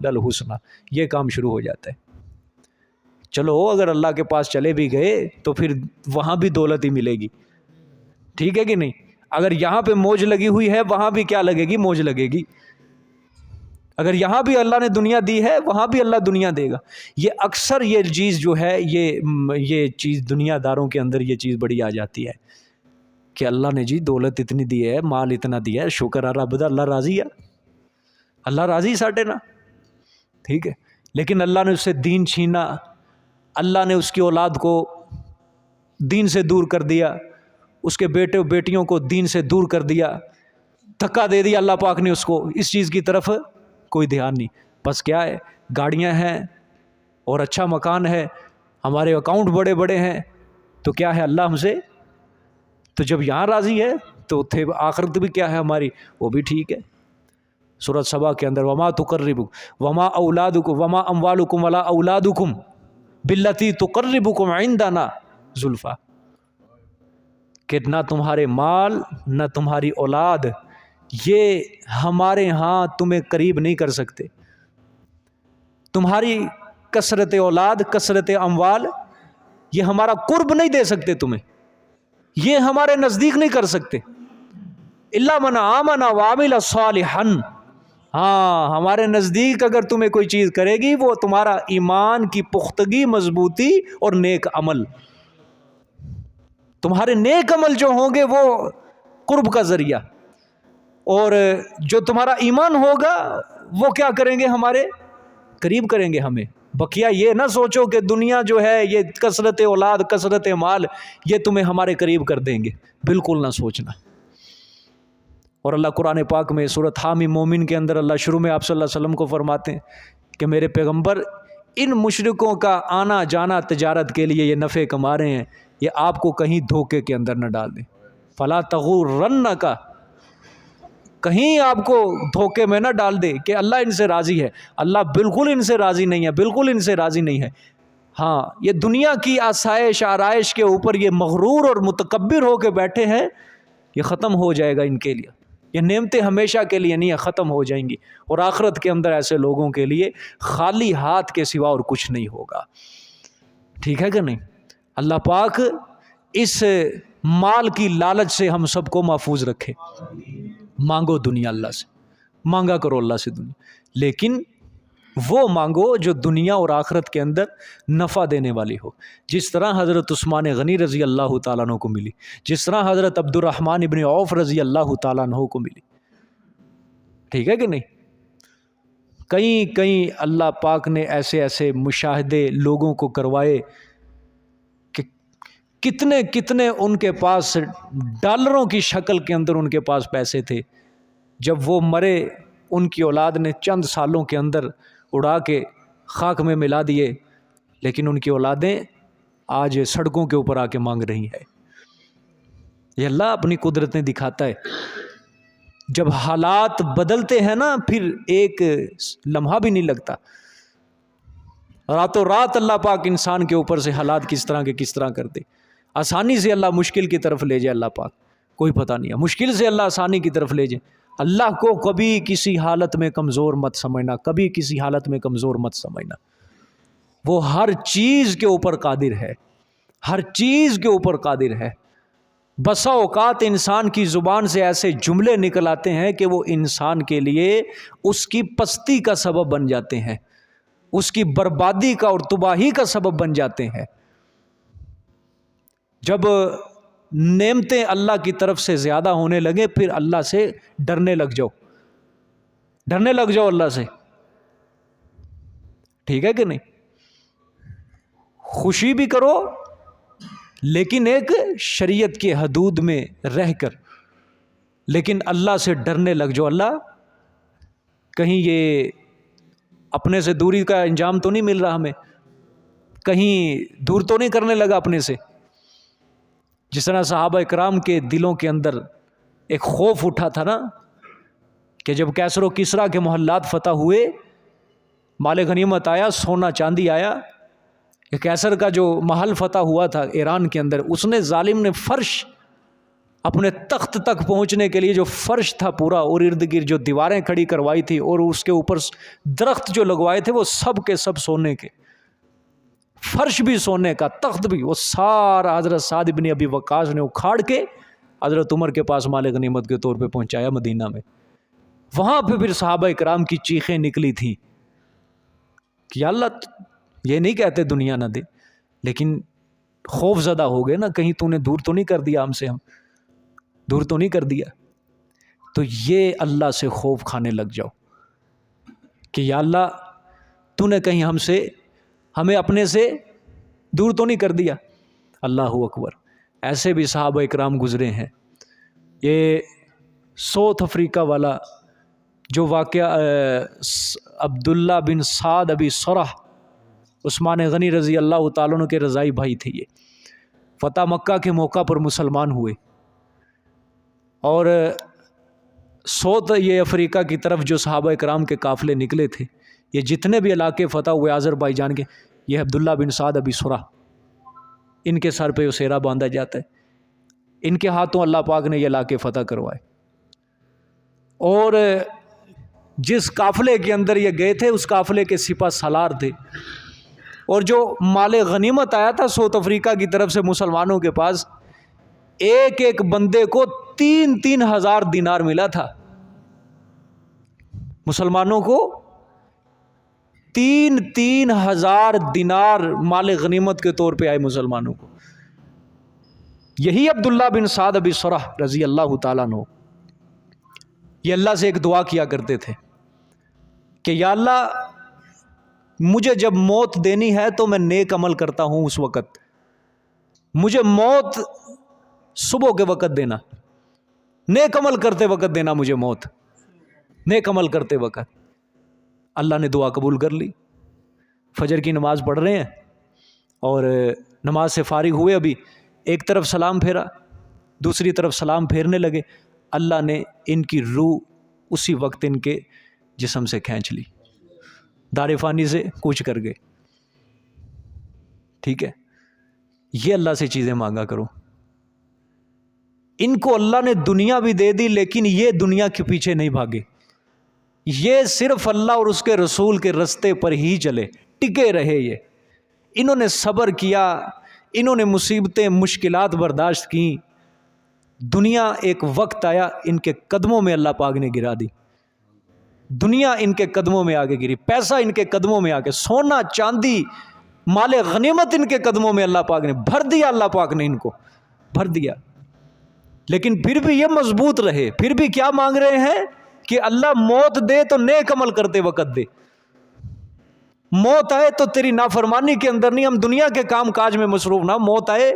للحسنی، یہ کام شروع ہو جاتا ہے۔ چلو اگر اللہ کے پاس چلے بھی گئے تو پھر وہاں بھی دولت ہی ملے گی، ٹھیک ہے کہ نہیں؟ اگر یہاں پہ موج لگی ہوئی ہے وہاں بھی کیا لگے گی؟ موج لگے گی۔ اگر یہاں بھی اللہ نے دنیا دی ہے وہاں بھی اللہ دنیا دے گا۔ یہ اکثر یہ چیز جو ہے یہ چیز دنیا داروں کے اندر یہ چیز بڑی آ جاتی ہے کہ اللہ نے جی دولت اتنی دی ہے، مال اتنا دیا ہے، شکر ہے رب دا، اللہ راضی ہے، اللہ راضی ساڈے نا، ٹھیک ہے۔ لیکن اللہ نے اس سے دین چھینا، اللہ نے اس کی اولاد کو دین سے دور کر دیا، اس کے بیٹے بیٹیوں کو دین سے دور کر دیا، دھکا دے دیا اللہ پاک نے اس کو، اس چیز کی طرف کوئی دھیان نہیں۔ بس کیا ہے، گاڑیاں ہیں اور اچھا مکان ہے، ہمارے اکاؤنٹ بڑے بڑے ہیں، تو کیا ہے اللہ ہم سے، تو جب یہاں راضی ہے تو آخرت بھی کیا ہے ہماری، وہ بھی ٹھیک ہے۔ سورۃ سبا کے اندر وما تقربکم وما اولادکم وما اموالکم ولا اولادکم باللتی تقربکم عندنا زلفیٰ، کہ نہ تمہارے مال نہ تمہاری اولاد یہ ہمارے ہاں تمہیں قریب نہیں کر سکتے، تمہاری کثرت اولاد کثرت اموال یہ ہمارا قرب نہیں دے سکتے تمہیں، یہ ہمارے نزدیک نہیں کر سکتے، الا من آمن وعمل صالحا، ہاں ہمارے نزدیک اگر تمہیں کوئی چیز کرے گی وہ تمہارا ایمان کی پختگی، مضبوطی اور نیک عمل، تمہارے نیک عمل جو ہوں گے وہ قرب کا ذریعہ، اور جو تمہارا ایمان ہوگا وہ کیا کریں گے، ہمارے قریب کریں گے ہمیں۔ بقیہ یہ نہ سوچو کہ دنیا جو ہے یہ کثرت اولاد کثرت مال یہ تمہیں ہمارے قریب کر دیں گے، بالکل نہ سوچنا۔ اور اللہ قرآن پاک میں سورۃ حامی مومن کے اندر اللہ شروع میں آپ صلی اللہ علیہ وسلم کو فرماتے ہیں کہ میرے پیغمبر ان مشرکوں کا آنا جانا تجارت کے لیے یہ نفع کما رہے ہیں، یہ آپ کو کہیں دھوکے کے اندر نہ ڈال دیں، فلا تغرنک، کہیں آپ کو دھوکے میں نہ ڈال دے کہ اللہ ان سے راضی ہے، اللہ بالکل ان سے راضی نہیں ہے، بالکل ان سے راضی نہیں ہے۔ ہاں یہ دنیا کی آسائش آرائش کے اوپر یہ مغرور اور متکبر ہو کے بیٹھے ہیں، یہ ختم ہو جائے گا ان کے لیے، یہ نعمتیں ہمیشہ کے لیے نہیں ہے، ختم ہو جائیں گی، اور آخرت کے اندر ایسے لوگوں کے لیے خالی ہاتھ کے سوا اور کچھ نہیں ہوگا، ٹھیک ہے کہ نہیں؟ اللہ پاک اس مال کی لالچ سے ہم سب کو محفوظ رکھے۔ مانگو دنیا اللہ سے، مانگا کرو اللہ سے دنیا، لیکن وہ مانگو جو دنیا اور آخرت کے اندر نفع دینے والی ہو، جس طرح حضرت عثمان غنی رضی اللہ تعالیٰ عنہ کو ملی، جس طرح حضرت عبد الرحمن ابن عوف رضی اللہ تعالیٰ عنہ کو ملی، ٹھیک ہے کہ نہیں؟ کئی اللہ پاک نے ایسے ایسے مشاہدے لوگوں کو کروائے کہ کتنے ان کے پاس ڈالروں کی شکل کے اندر ان کے پاس پیسے تھے، جب وہ مرے ان کی اولاد نے چند سالوں کے اندر اڑا کے خاک میں ملا دیے، لیکن ان کی اولادیں آج سڑکوں کے اوپر آ کے مانگ رہی ہیں۔ یہ اللہ اپنی قدرتیں دکھاتا ہے، جب حالات بدلتے ہیں نا پھر ایک لمحہ بھی نہیں لگتا، راتوں رات اللہ پاک انسان کے اوپر سے حالات کس طرح کرتے، آسانی سے اللہ مشکل کی طرف لے جائے، اللہ پاک کوئی پتہ نہیں ہے، مشکل سے اللہ آسانی کی طرف لے جائے۔ اللہ کو کبھی کسی حالت میں کمزور مت سمجھنا، کبھی کسی حالت میں کمزور مت سمجھنا، وہ ہر چیز کے اوپر قادر ہے، ہر چیز کے اوپر قادر ہے۔ بسا اوقات انسان کی زبان سے ایسے جملے نکل آتے ہیں کہ وہ انسان کے لیے اس کی پستی کا سبب بن جاتے ہیں، اس کی بربادی کا اور تباہی کا سبب بن جاتے ہیں۔ جب نعمتیں اللہ کی طرف سے زیادہ ہونے لگے پھر اللہ سے ڈرنے لگ جاؤ اللہ سے، ٹھیک ہے کہ نہیں؟ خوشی بھی کرو لیکن ایک شریعت کے حدود میں رہ کر، لیکن اللہ سے ڈرنے لگ جاؤ، اللہ کہیں یہ اپنے سے دوری کا انجام تو نہیں مل رہا، ہمیں کہیں دور تو نہیں کرنے لگا اپنے سے۔ جس طرح صحابہ اکرام کے دلوں کے اندر ایک خوف اٹھا تھا نا کہ جب کیسر و کسریٰ کے محلات فتح ہوئے، مال غنیمت آیا، سونا چاندی آیا، کیسر کا جو محل فتح ہوا تھا ایران کے اندر، اس نے ظالم نے فرش اپنے تخت تک پہنچنے کے لیے جو فرش تھا پورا، اور ارد گرد جو دیواریں کھڑی کروائی تھی اور اس کے اوپر درخت جو لگوائے تھے وہ سب کے سب سونے کے، فرش بھی سونے کا، تخت بھی، وہ سارا حضرت سعد بن ابی وقاص نے اکھاڑ کے حضرت عمر کے پاس مال غنیمت کے طور پہ پہنچایا مدینہ میں۔ وہاں پہ پھر صحابہ اکرام کی چیخیں نکلی تھیں کہ یا اللہ، یہ نہیں کہتے دنیا نہ دے، لیکن خوف زدہ ہو گئے نا، کہیں تو نے دور تو نہیں کر دیا ہم سے، ہم دور تو نہیں کر دیا۔ تو یہ اللہ سے خوف کھانے لگ جاؤ کہ یا اللہ، تو نے کہیں ہمیں اپنے سے دور تو نہیں کر دیا۔ اللہ اکبر۔ ایسے بھی صحابہ اکرام گزرے ہیں۔ یہ ساؤتھ افریقہ والا جو واقعہ عبداللہ بن سعد ابی سرح، عثمان غنی رضی اللہ تعالیٰ عنہ کے رضائی بھائی تھے، یہ فتح مکہ کے موقع پر مسلمان ہوئے، اور ساؤتھ یہ افریقہ کی طرف جو صحابہ اکرام کے قافلے نکلے تھے، یہ جتنے بھی علاقے فتح ہوئے آذربائیجان کے، یہ عبداللہ بن سعد ابی سرح، ان کے سر پہ اسیرا باندھا جاتا ہے، ان کے ہاتھوں اللہ پاک نے یہ علاقے فتح کروائے۔ اور جس قافلے کے اندر یہ گئے تھے اس قافلے کے سپہ سالار تھے، اور جو مال غنیمت آیا تھا ساؤتھ افریقہ کی طرف سے مسلمانوں کے پاس، ایک ایک بندے کو 3,000 دینار ملا تھا، مسلمانوں کو 3,000 دینار مال غنیمت کے طور پہ آئے مسلمانوں کو۔ یہی عبداللہ بن سعد ابی سرح رضی اللہ تعالیٰ عنہ یہ اللہ سے ایک دعا کیا کرتے تھے کہ یا اللہ، مجھے جب موت دینی ہے تو میں نیک عمل کرتا ہوں اس وقت، مجھے موت صبح کے وقت دینا، نیک عمل کرتے وقت دینا مجھے موت، نیک عمل کرتے وقت۔ اللہ نے دعا قبول کر لی۔ فجر کی نماز پڑھ رہے ہیں اور نماز سے فارغ ہوئے، ابھی ایک طرف سلام پھیرا، دوسری طرف سلام پھیرنے لگے، اللہ نے ان کی روح اسی وقت ان کے جسم سے کھینچ لی، دار فانی سے کوچ کر گئے۔ ٹھیک ہے، یہ اللہ سے چیزیں مانگا کرو۔ ان کو اللہ نے دنیا بھی دے دی، لیکن یہ دنیا کے پیچھے نہیں بھاگے، یہ صرف اللہ اور اس کے رسول کے رستے پر ہی چلے، ٹکے رہے۔ یہ انہوں نے صبر کیا، انہوں نے مصیبتیں مشکلات برداشت کی۔ دنیا ایک وقت آیا ان کے قدموں میں اللہ پاک نے گرا دی، دنیا ان کے قدموں میں آگے گری، پیسہ ان کے قدموں میں آگے، سونا چاندی مال غنیمت ان کے قدموں میں اللہ پاک نے بھر دیا، اللہ پاک نے ان کو بھر دیا۔ لیکن پھر بھی یہ مضبوط رہے، پھر بھی کیا مانگ رہے ہیں کہ اللہ موت دے تو نیک عمل کرتے وقت دے، موت آئے تو تیری نافرمانی کے اندر نہیں، ہم دنیا کے کام کاج میں مصروف نہ، موت آئے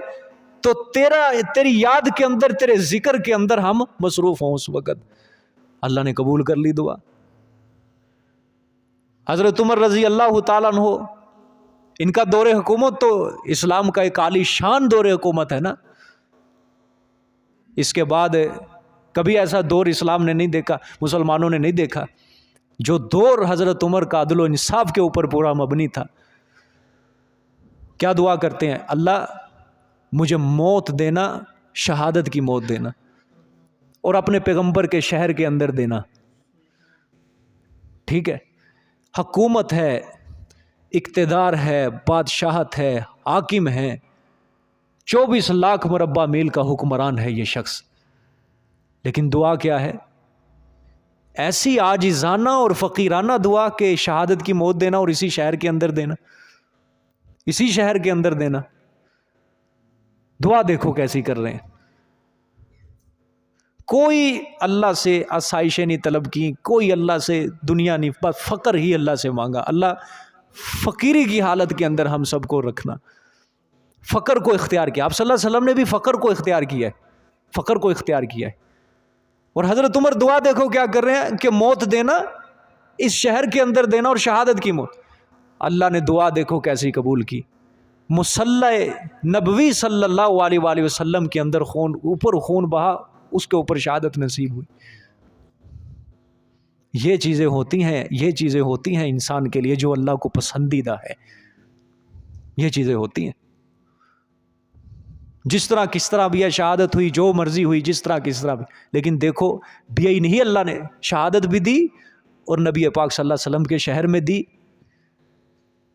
تو تیری یاد کے اندر، تیرے ذکر کے اندر ہم مصروف ہوں اس وقت۔ اللہ نے قبول کر لی دعا۔ حضرت عمر رضی اللہ تعالیٰ عنہ، ان کا دور حکومت تو اسلام کا ایک عالی شان دور حکومت ہے نا، اس کے بعد کبھی ایسا دور اسلام نے نہیں دیکھا، مسلمانوں نے نہیں دیکھا، جو دور حضرت عمر کا عدل و انصاف کے اوپر پورا مبنی تھا۔ کیا دعا کرتے ہیں؟ اللہ مجھے موت دینا، شہادت کی موت دینا، اور اپنے پیغمبر کے شہر کے اندر دینا۔ ٹھیک ہے، حکومت ہے، اقتدار ہے، بادشاہت ہے، حاکم ہے، 24 لاکھ مربع میل کا حکمران ہے یہ شخص، لیکن دعا کیا ہے؟ ایسی عاجزانہ اور فقیرانہ دعا کہ شہادت کی موت دینا اور اسی شہر کے اندر دینا، اسی شہر کے اندر دینا۔ دعا دیکھو کیسی کر رہے ہیں۔ کوئی اللہ سے آسائشیں نہیں طلب کی، کوئی اللہ سے دنیا نہیں، بس فقر ہی اللہ سے مانگا۔ اللہ فقیری کی حالت کے اندر ہم سب کو رکھنا، فقر کو اختیار کیا۔ آپ صلی اللہ علیہ وسلم نے بھی فقر کو اختیار کیا ہے، فقر کو اختیار کیا ہے۔ اور حضرت عمر دعا دیکھو کیا کر رہے ہیں کہ موت دینا، اس شہر کے اندر دینا، اور شہادت کی موت۔ اللہ نے دعا دیکھو کیسی قبول کی۔ مصلی نبوی صلی اللہ علیہ وآلہ وسلم کے اندر خون، اوپر خون بہا، اس کے اوپر شہادت نصیب ہوئی۔ یہ چیزیں ہوتی ہیں، یہ چیزیں ہوتی ہیں انسان کے لیے جو اللہ کو پسندیدہ ہے، یہ چیزیں ہوتی ہیں۔ جس طرح کس طرح بھی ہے شہادت ہوئی، جو مرضی ہوئی، جس طرح کس طرح بھی، لیکن دیکھو بھی یہی نہیں، اللہ نے شہادت بھی دی اور نبی پاک صلی اللہ علیہ وسلم کے شہر میں دی،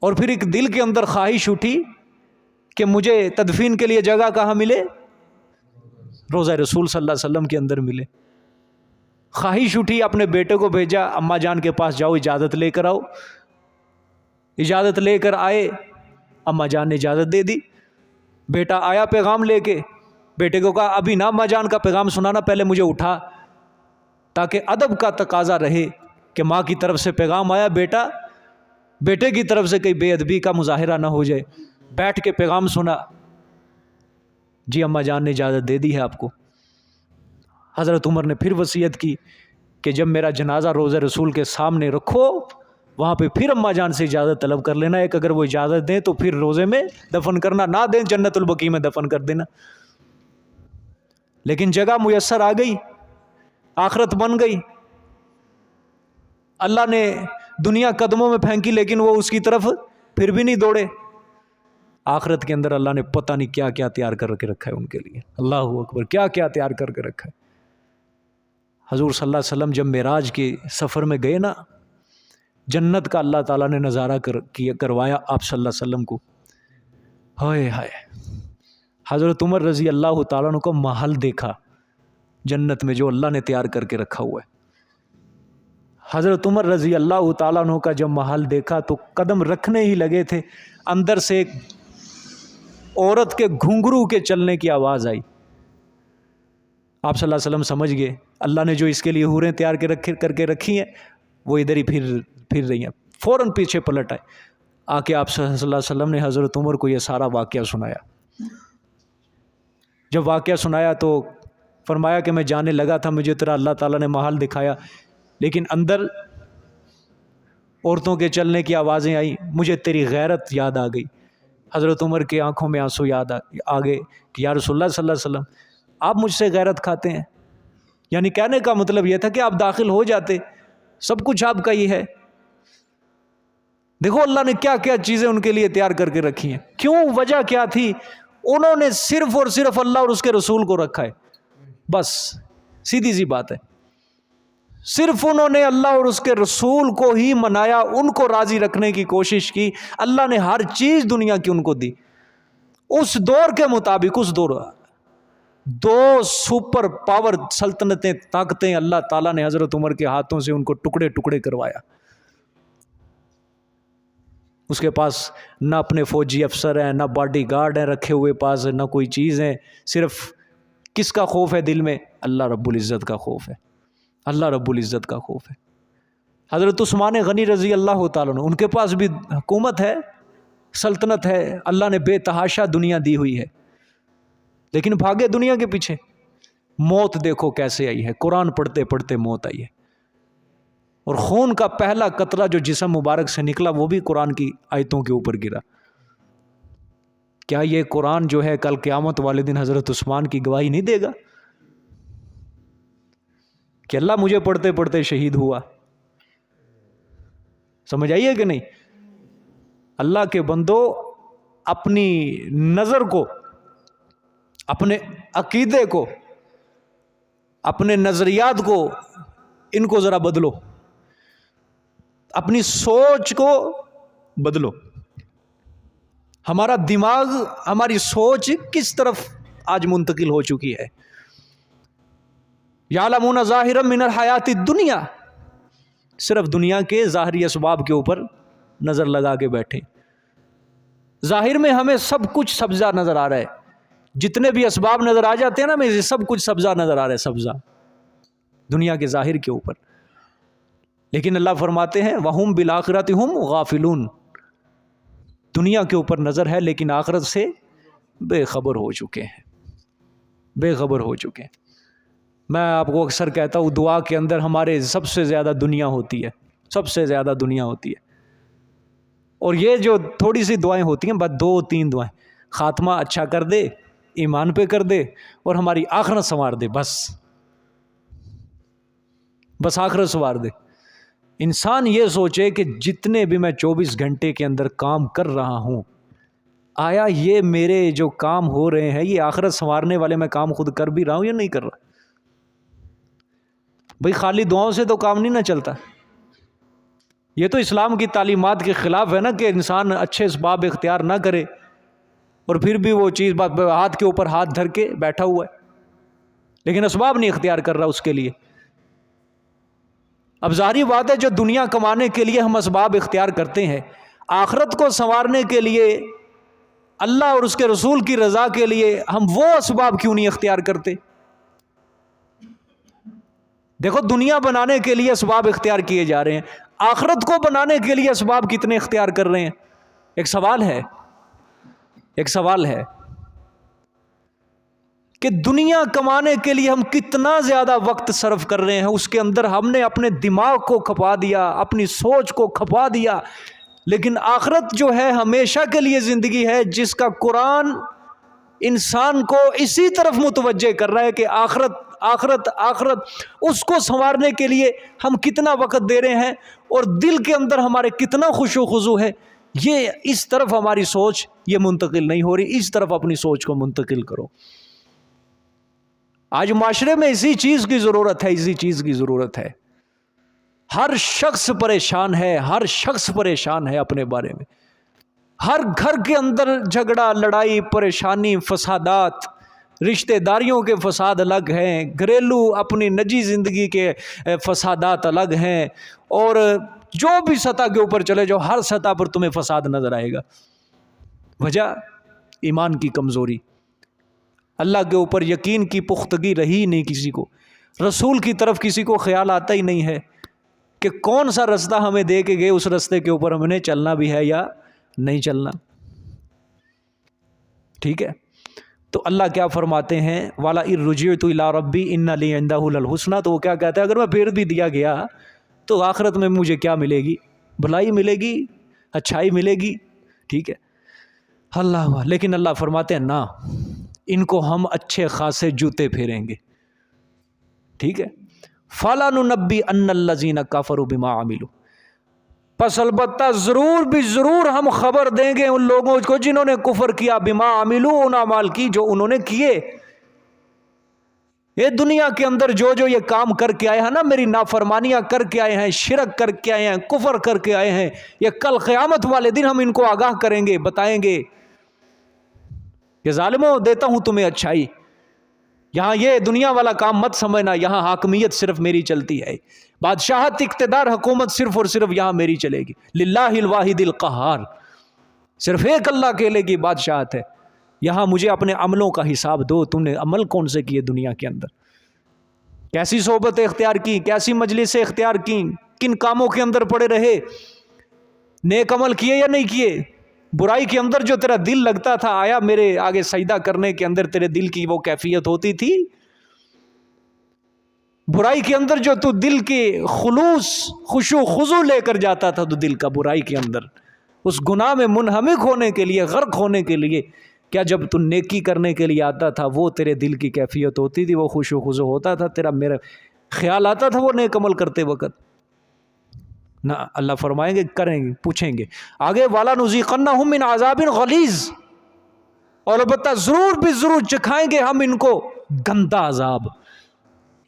اور پھر ایک دل کے اندر خواہش اٹھی کہ مجھے تدفین کے لیے جگہ کہاں ملے، روضہ رسول صلی اللہ علیہ وسلم کے اندر ملے۔ خواہش اٹھی، اپنے بیٹے کو بھیجا، اماں جان کے پاس جاؤ اجازت لے کر آؤ، اجازت لے کر آئے، اماں جان نے اجازت دے دی، بیٹا آیا پیغام لے کے، بیٹے کو کہا ابھی نہ اماں جان کا پیغام سنانا، پہلے مجھے اٹھا، تاکہ ادب کا تقاضا رہے کہ ماں کی طرف سے پیغام آیا، بیٹے کی طرف سے کئی بے ادبی کا مظاہرہ نہ ہو جائے، بیٹھ کے پیغام سنا، جی اماں جان نے اجازت دے دی ہے آپ کو۔ حضرت عمر نے پھر وصیت کی کہ جب میرا جنازہ روضہ رسول کے سامنے رکھو، وہاں پہ پھر اماں جان سے اجازت طلب کر لینا، ایک اگر وہ اجازت دیں تو پھر روضے میں دفن کرنا، نہ دیں جنت البقیع میں دفن کر دینا۔ لیکن جگہ میسر آ گئی، آخرت بن گئی، اللہ نے دنیا قدموں میں پھینکی لیکن وہ اس کی طرف پھر بھی نہیں دوڑے۔ آخرت کے اندر اللہ نے پتہ نہیں کیا کیا تیار کر کے رکھا ہے ان کے لیے، اللہ اکبر، کیا کیا تیار کر کے رکھا ہے۔ حضور صلی اللہ علیہ وسلم جب معراج کے سفر میں گئے نا، جنت کا اللہ تعالیٰ نے نظارہ کروایا آپ صلی اللہ علیہ وسلم کو، ہائے ہائے، حضرت عمر رضی اللہ تعالیٰ عنہ کو محل دیکھا جنت میں جو اللہ نے تیار کر کے رکھا ہوا ہے۔ حضرت عمر رضی اللہ تعالیٰ عنہ کا جب محل دیکھا تو قدم رکھنے ہی لگے تھے، اندر سے ایک عورت کے گھنگرو کے چلنے کی آواز آئی۔ آپ صلی اللہ علیہ وسلم سمجھ گئے اللہ نے جو اس کے لیے حوریں تیار کر کے رکھی ہیں وہ ادھر ہی پھر رہی ہیں، فوراً پیچھے پلٹ آئے، آ کے آپ صلی اللہ علیہ وسلم نے حضرت عمر کو یہ سارا واقعہ سنایا۔ جب واقعہ سنایا تو فرمایا کہ میں جانے لگا تھا، مجھے تیرا اللہ تعالیٰ نے محل دکھایا، لیکن اندر عورتوں کے چلنے کی آوازیں آئیں، مجھے تیری غیرت یاد آ گئی۔ حضرت عمر کی آنکھوں میں آنسو یاد آ گئے کہ یا رسول اللہ صلی اللہ علیہ وسلم آپ مجھ سے غیرت کھاتے ہیں، یعنی کہنے کا مطلب یہ تھا کہ آپ داخل ہو جاتے، سب کچھ آپ کا ہی ہے۔ دیکھو اللہ نے کیا کیا چیزیں ان کے لیے تیار کر کے رکھی ہیں، کیوں، وجہ کیا تھی، انہوں نے صرف اور صرف اللہ اور اس کے رسول کو رکھا ہے، بس سیدھی سی بات ہے، صرف انہوں نے اللہ اور اس کے رسول کو ہی منایا، ان کو راضی رکھنے کی کوشش کی، اللہ نے ہر چیز دنیا کی ان کو دی اس دور کے مطابق۔ اس دو سپر پاور سلطنتیں، طاقتیں اللہ تعالیٰ نے حضرت عمر کے ہاتھوں سے ان کو ٹکڑے ٹکڑے کروایا۔ اس کے پاس نہ اپنے فوجی افسر ہیں، نہ باڈی گارڈ ہیں رکھے ہوئے پاس، نہ کوئی چیز ہے، صرف کس کا خوف ہے دل میں، اللہ رب العزت کا خوف ہے، اللہ رب العزت کا خوف ہے۔ حضرت عثمان غنی رضی اللہ تعالیٰ عنہ، ان کے پاس بھی حکومت ہے، سلطنت ہے، اللہ نے بے تحاشا دنیا دی ہوئی ہے، لیکن بھاگے دنیا کے پیچھے۔ موت دیکھو کیسے آئی ہے، قرآن پڑھتے پڑھتے موت آئی ہے، اور خون کا پہلا قطرہ جو جسم مبارک سے نکلا وہ بھی قرآن کی آیتوں کے اوپر گرا۔ کیا یہ قرآن جو ہے کل قیامت والے دن حضرت عثمان کی گواہی نہیں دے گا کہ اللہ مجھے پڑھتے پڑھتے شہید ہوا؟ سمجھ آئیے کہ نہیں؟ اللہ کے بندو، اپنی نظر کو، اپنے عقیدے کو، اپنے نظریات کو، ان کو ذرا بدلو، اپنی سوچ کو بدلو۔ ہمارا دماغ، ہماری سوچ کس طرف آج منتقل ہو چکی ہے؟ یعلمون ظاہرا من الحیات الدنیا، صرف دنیا کے ظاہری اسباب کے اوپر نظر لگا کے بیٹھے۔ ظاہر میں ہمیں سب کچھ سبزہ نظر آ رہا ہے، جتنے بھی اسباب نظر آ جاتے ہیں نا، میں سب کچھ سبزہ نظر آ رہا ہے، سبزہ دنیا کے ظاہر کے اوپر، لیکن اللہ فرماتے ہیں وَهُمْ بِالْآخِرَةِ هُمْ غَافِلُونَ، دنیا کے اوپر نظر ہے لیکن آخرت سے بے خبر ہو چکے ہیں، بے خبر ہو چکے ہیں۔ میں آپ کو اکثر کہتا ہوں دعا کے اندر ہمارے سب سے زیادہ دنیا ہوتی ہے، سب سے زیادہ دنیا ہوتی ہے، اور یہ جو تھوڑی سی دعائیں ہوتی ہیں، بس 2-3 دعائیں، خاتمہ اچھا کر دے، ایمان پہ کر دے، اور ہماری آخرت سنوار دے، بس آخرت سنوار دے۔ انسان یہ سوچے کہ جتنے بھی میں 24 گھنٹے کے اندر کام کر رہا ہوں، آیا یہ میرے جو کام ہو رہے ہیں یہ آخرت سنوارنے والے میں کام خود کر بھی رہا ہوں یا نہیں کر رہا؟ بھئی خالی دعاؤں سے تو کام نہیں نہ چلتا. یہ تو اسلام کی تعلیمات کے خلاف ہے نا کہ انسان اچھے اسباب اختیار نہ کرے اور پھر بھی وہ چیز ہاتھ کے اوپر ہاتھ دھر کے بیٹھا ہوا ہے لیکن اسباب نہیں اختیار کر رہا اس کے لیے. اب ظاہری بات ہے جو دنیا کمانے کے لیے ہم اسباب اختیار کرتے ہیں، آخرت کو سنوارنے کے لیے، اللہ اور اس کے رسول کی رضا کے لیے ہم وہ اسباب کیوں نہیں اختیار کرتے؟ دیکھو دنیا بنانے کے لیے اسباب اختیار کیے جا رہے ہیں، آخرت کو بنانے کے لیے اسباب کتنے اختیار کر رہے ہیں؟ ایک سوال ہے کہ دنیا کمانے کے لیے ہم کتنا زیادہ وقت صرف کر رہے ہیں، اس کے اندر ہم نے اپنے دماغ کو کھپا دیا، اپنی سوچ کو کھپا دیا. لیکن آخرت جو ہے ہمیشہ کے لیے زندگی ہے، جس کا قرآن انسان کو اسی طرف متوجہ کر رہا ہے کہ آخرت آخرت آخرت. اس کو سنوارنے کے لیے ہم کتنا وقت دے رہے ہیں اور دل کے اندر ہمارے کتنا خشوع و خضوع ہے، یہ اس طرف ہماری سوچ یہ منتقل نہیں ہو رہی. اس طرف اپنی سوچ کو منتقل کرو. آج معاشرے میں اسی چیز کی ضرورت ہے. ہر شخص پریشان ہے اپنے بارے میں. ہر گھر کے اندر جھگڑا، لڑائی، پریشانی، فسادات، رشتہ داریوں کے فساد الگ ہیں، گھریلو اپنی نجی زندگی کے فسادات الگ ہیں، اور جو بھی سطح کے اوپر چلے جاؤ ہر سطح پر تمہیں فساد نظر آئے گا. وجہ ایمان کی کمزوری، اللہ کے اوپر یقین کی پختگی رہی نہیں کسی کو. رسول کی طرف کسی کو خیال آتا ہی نہیں ہے کہ کون سا رستہ ہمیں دے کے گئے، اس رستے کے اوپر ہم نے چلنا بھی ہے یا نہیں چلنا. ٹھیک ہے، تو اللہ کیا فرماتے ہیں؟ والا رجعت الی ربی ان لی عندہ الحسنی. تو وہ کیا کہتا ہے؟ اگر میں پھر بھی دیا گیا تو آخرت میں مجھے کیا ملے گی؟ بھلائی ملے گی، اچھائی ملے گی. ٹھیک ہے اللہ. لیکن اللہ فرماتے ہیں نہ، ان کو ہم اچھے خاصے جوتے پھیریں گے. ٹھیک ہے، فَلَنُنَبِّئَنَّ الَّذِينَ كَفَرُوا بِمَا عَمِلُوا. پس البتہ ضرور ہم خبر دیں گے ان لوگوں کو جنہوں نے کفر کیا، بما عملوا، ان اعمال کی جو انہوں نے کیے. یہ دنیا کے اندر جو یہ کام کر کے آئے ہیں نا، میری نافرمانیاں کر کے آئے ہیں، شرک کر کے آئے ہیں، کفر کر کے آئے ہیں، یہ کل قیامت والے دن ہم ان کو آگاہ کریں گے، بتائیں گے کہ ظالموں دیتا ہوں تمہیں اچھائی. یہاں یہ دنیا والا کام مت سمجھنا، یہاں حاکمیت صرف میری چلتی ہے، بادشاہت، اقتدار، حکومت صرف اور صرف یہاں میری چلے گی. للہ الواحد القہار، صرف ایک اللہ اکیلے کی بادشاہت ہے. یہاں مجھے اپنے عملوں کا حساب دو، تم نے عمل کون سے کیے دنیا کے اندر، کیسی صحبتیں اختیار کی، کیسی مجلسیں اختیار کی، کن کاموں کے اندر پڑے رہے، نیک عمل کیے یا نہیں کیے. برائی کے اندر جو تیرا دل لگتا تھا، آیا میرے آگے سجدہ کرنے کے اندر تیرے دل کی وہ کیفیت ہوتی تھی؟ برائی کے اندر جو تو دل کے خلوص، خشوع خضوع لے کر جاتا تھا تو دل کا برائی کے اندر اس گناہ میں منہمک ہونے کے لیے، غرق ہونے کے لیے، کیا جب تو نیکی کرنے کے لیے آتا تھا وہ تیرے دل کی کیفیت ہوتی تھی، وہ خشوع خضوع ہوتا تھا، تیرا میرا خیال آتا تھا وہ نیک عمل کرتے وقت؟ نہ. اللہ فرمائیں گے، کریں گے، پوچھیں گے آگے، وَلَنُذِيقَنَّهُم مِّنْ عَذَابٍ غَلِيظٍ، اور البتہ ضرور چکھائیں گے ہم ان کو گندا عذاب.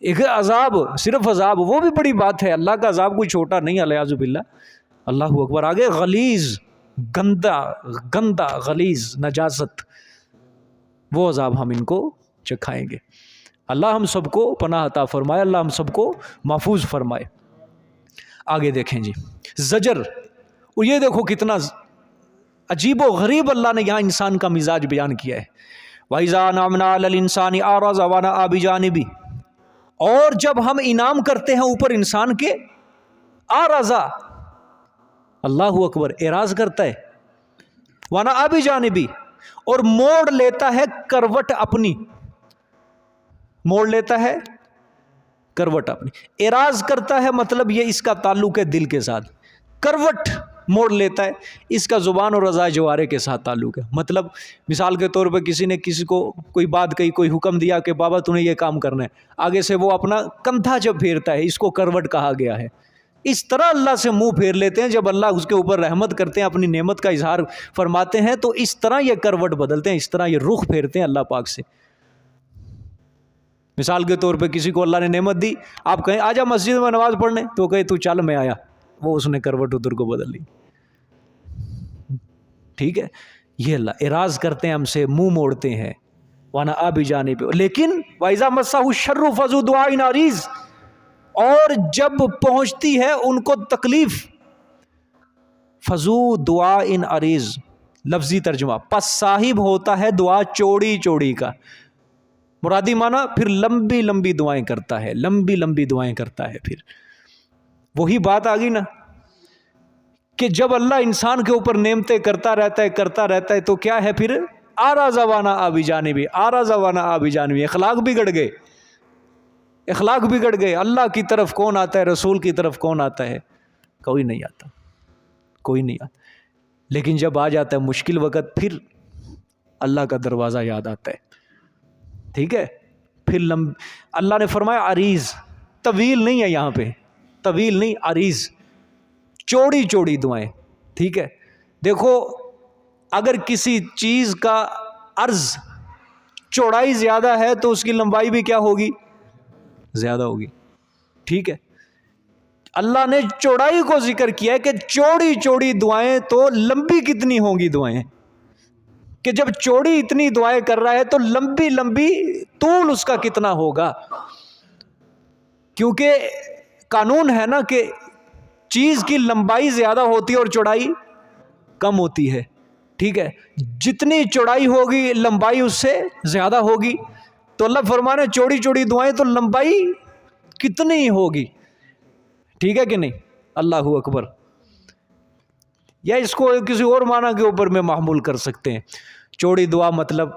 ایک عذاب، صرف عذاب، وہ بھی بڑی بات ہے، اللہ کا عذاب کوئی چھوٹا نہیں، الیاذ باللہ. اللہ اکبر. آگے غلیظ، گندا غلیظ، نجاست، وہ عذاب ہم ان کو چکھائیں گے. اللہ ہم سب کو پناہ عطا فرمائے، اللہ ہم سب کو محفوظ فرمائے. آگے دیکھیں جی، زجر. اور یہ دیکھو کتنا عجیب و غریب اللہ نے یہاں انسان کا مزاج بیان کیا ہے. وَإِذَا أَنْعَمْنَا عَلَى الْإِنسَانِ أَعْرَضَ وَنَأَىٰ بِجَانِبِهِ، اور جب ہم انعام کرتے ہیں اوپر انسان کے، آرزا، اللہ اکبر، اعراض کرتا ہے، وَنَأَىٰ بِجَانِبِهِ، اور موڑ لیتا ہے کروٹ اپنی، موڑ لیتا ہے کروٹ اپنی. اعراض کرتا ہے مطلب یہ اس کا تعلق ہے دل کے ساتھ، کروٹ موڑ لیتا ہے اس کا زبان اور اعضاء جوارح کے ساتھ تعلق ہے. مطلب مثال کے طور پہ کسی نے کسی کو کوئی بات کہی، کوئی حکم دیا کہ بابا تو نے یہ کام کرنا ہے، آگے سے وہ اپنا کندھا جب پھیرتا ہے، اس کو کروٹ کہا گیا ہے. اس طرح اللہ سے منہ پھیر لیتے ہیں. جب اللہ اس کے اوپر رحمت کرتے ہیں, اپنی نعمت کا اظہار فرماتے ہیں, تو اس طرح یہ کروٹ بدلتے ہیں, اس طرح یہ رخ پھیرتے ہیں اللہ پاک سے. مثال کے طور پہ کسی کو اللہ نے نعمت دی, آپ کہیں آجا مسجد میں نماز پڑھنے, تو کہے تو چل میں آیا, وہ اس نے کروٹ ادھر کو بدل لی. ٹھیک ہے, یہ اللہ اعراض کرتے ہیں ہم سے, منہ موڑتے ہیں. وانا آبی جانب, لیکن وَإِذَا مَسَّهُ الشَّرُّ فَذُو دُعَاءٍ عَرِيضٍ, اور جب پہنچتی ہے ان کو تکلیف, فَذُو دُعَاءٍ عَرِيضٍ لفظی ترجمہ, پس صاحب ہوتا ہے دعا چوڑی چوڑی کا. مرادی معنی پھر لمبی لمبی دعائیں کرتا ہے, لمبی لمبی دعائیں کرتا ہے. پھر وہی بات آ گئی نا کہ جب اللہ انسان کے اوپر نعمتیں کرتا رہتا ہے تو کیا ہے پھر آرا زوانا آبی جانبی, آرا زوانا آبی جانبی, اخلاق بگڑ گئے, اخلاق بگڑ گئے. اللہ کی طرف کون آتا ہے, رسول کی طرف کون آتا ہے؟ کوئی نہیں آتا, کوئی نہیں آتا. لیکن جب آ جاتا ہے مشکل وقت, پھر اللہ کا دروازہ یاد آتا ہے. ٹھیک ہے, پھر اللہ نے فرمایا عریض, طویل نہیں ہے یہاں پہ, طویل نہیں, عریض چوڑی چوڑی دعائیں. ٹھیک ہے, دیکھو اگر کسی چیز کا عرض چوڑائی زیادہ ہے تو اس کی لمبائی بھی کیا ہوگی؟ زیادہ ہوگی. ٹھیک ہے, اللہ نے چوڑائی کو ذکر کیا ہے کہ چوڑی چوڑی دعائیں, تو لمبی کتنی ہوں گی دعائیں, کہ جب چوڑی اتنی دعائیں کر رہا ہے تو لمبی لمبی طول اس کا کتنا ہوگا. کیونکہ قانون ہے نا کہ چیز کی لمبائی زیادہ ہوتی ہے اور چوڑائی کم ہوتی ہے. ٹھیک ہے, جتنی چوڑائی ہوگی لمبائی اس سے زیادہ ہوگی. تو اللہ فرمانے چوڑی چوڑی دعائیں, تو لمبائی کتنی ہوگی. ٹھیک ہے کہ نہیں؟ اللہ اکبر. یا اس کو کسی اور معنی کے اوپر میں محمول کر سکتے ہیں. چوڑی دعا مطلب,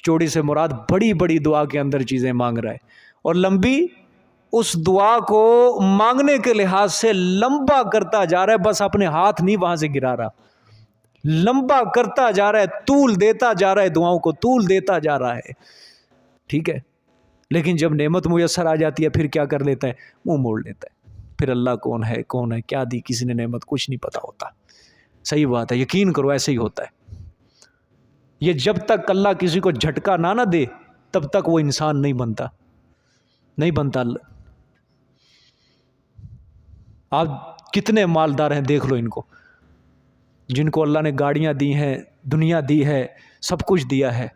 چوڑی سے مراد بڑی بڑی دعا کے اندر چیزیں مانگ رہا ہے, اور لمبی اس دعا کو مانگنے کے لحاظ سے لمبا کرتا جا رہا ہے, بس اپنے ہاتھ نہیں وہاں سے گرا رہا, لمبا کرتا جا رہا ہے, طول دیتا جا رہا ہے, دعاؤں کو طول دیتا جا رہا ہے. ٹھیک ہے, لیکن جب نعمت میسر آ جاتی ہے پھر کیا کر لیتا ہے؟ منہ موڑ لیتا ہے. پھر اللہ کون ہے کیا دی کسی نے نعمت, کچھ نہیں پتا ہوتا. صحیح بات ہے, یقین کرو ایسے ہی ہوتا ہے. یہ جب تک اللہ کسی کو جھٹکا نہ دے تب تک وہ انسان نہیں بنتا, نہیں بنتا. آپ کتنے مالدار ہیں دیکھ لو ان کو, جن کو اللہ نے گاڑیاں دی ہیں, دنیا دی ہے, سب کچھ دیا ہے.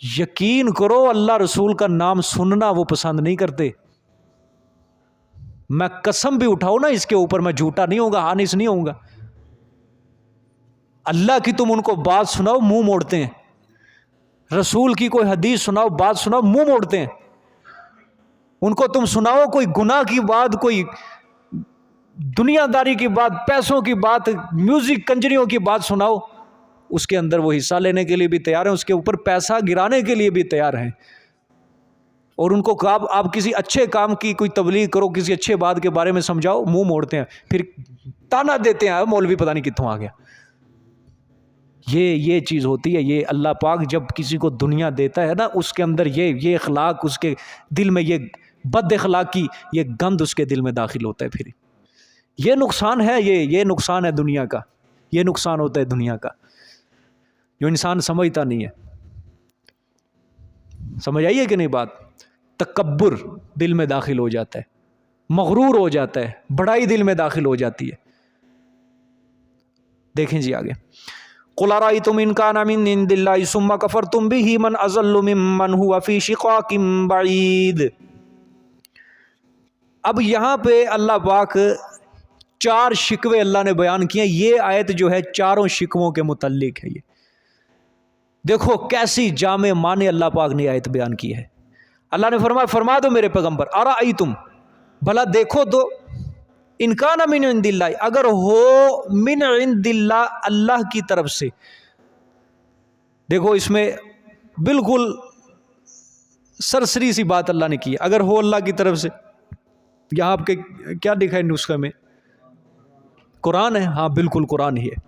یقین کرو اللہ رسول کا نام سننا وہ پسند نہیں کرتے. میں قسم بھی اٹھاؤں نا اس کے اوپر, میں جھوٹا نہیں ہوں گا, ہانس نہیں ہوں گا. اللہ کی تم ان کو بات سناؤ منہ موڑتے ہیں, رسول کی کوئی حدیث سناؤ, بات سناؤ, منہ موڑتے ہیں. ان کو تم سناؤ کوئی گناہ کی بات, کوئی دنیا داری کی بات, پیسوں کی بات, میوزک کنجریوں کی بات سناؤ, اس کے اندر وہ حصہ لینے کے لیے بھی تیار ہیں, اس کے اوپر پیسہ گرانے کے لیے بھی تیار ہیں. اور ان کو آپ کسی اچھے کام کی کوئی تبلیغ کرو, کسی اچھے بات کے بارے میں سمجھاؤ, منہ موڑتے ہیں, پھر تانا دیتے ہیں مولوی پتہ نہیں کتوں آ گیا. یہ چیز ہوتی ہے. یہ اللہ پاک جب کسی کو دنیا دیتا ہے نا, اس کے اندر یہ اخلاق, اس کے دل میں یہ بد اخلاقی, یہ گند اس کے دل میں داخل ہوتا ہے. پھر یہ نقصان ہے, یہ نقصان ہے دنیا کا, یہ نقصان ہوتا ہے دنیا کا جو انسان سمجھتا نہیں ہے. سمجھ آئیے کہ نہیں بات؟ تکبر دل میں داخل ہو جاتا ہے, مغرور ہو جاتا ہے, بڑائی دل میں داخل ہو جاتی ہے. دیکھیں جی آگے, قُلْ أَرَأَيْتُمْ إِنْ كَانَ مِنْ عِنْدِ اللَّهِ ثُمَّ كَفَرْتُمْ بِهِ مَنْ أَضَلُّ مِمَّنْ هُوَ فِي شِقَاقٍ بَعِيدٍ. اب یہاں پہ اللہ پاک 4 شکوے اللہ نے بیان کیے. یہ آیت جو ہے چاروں شکووں کے متعلق ہے. یہ دیکھو کیسی جامع معنی اللہ پاک نے آیت بیان کی ہے. اللہ نے فرما دو میرے پیغمبر, ارأیتم, بھلا دیکھو تو, ان کان من عند اللہ, اگر ہو من عند اللہ, اللہ کی طرف سے. دیکھو اس میں بالکل سرسری سی بات اللہ نے کی ہے, اگر ہو اللہ کی طرف سے. یہاں آپ کے کیا لکھا ہے نسخے میں؟ قرآن ہے, ہاں بالکل قرآن ہی ہے.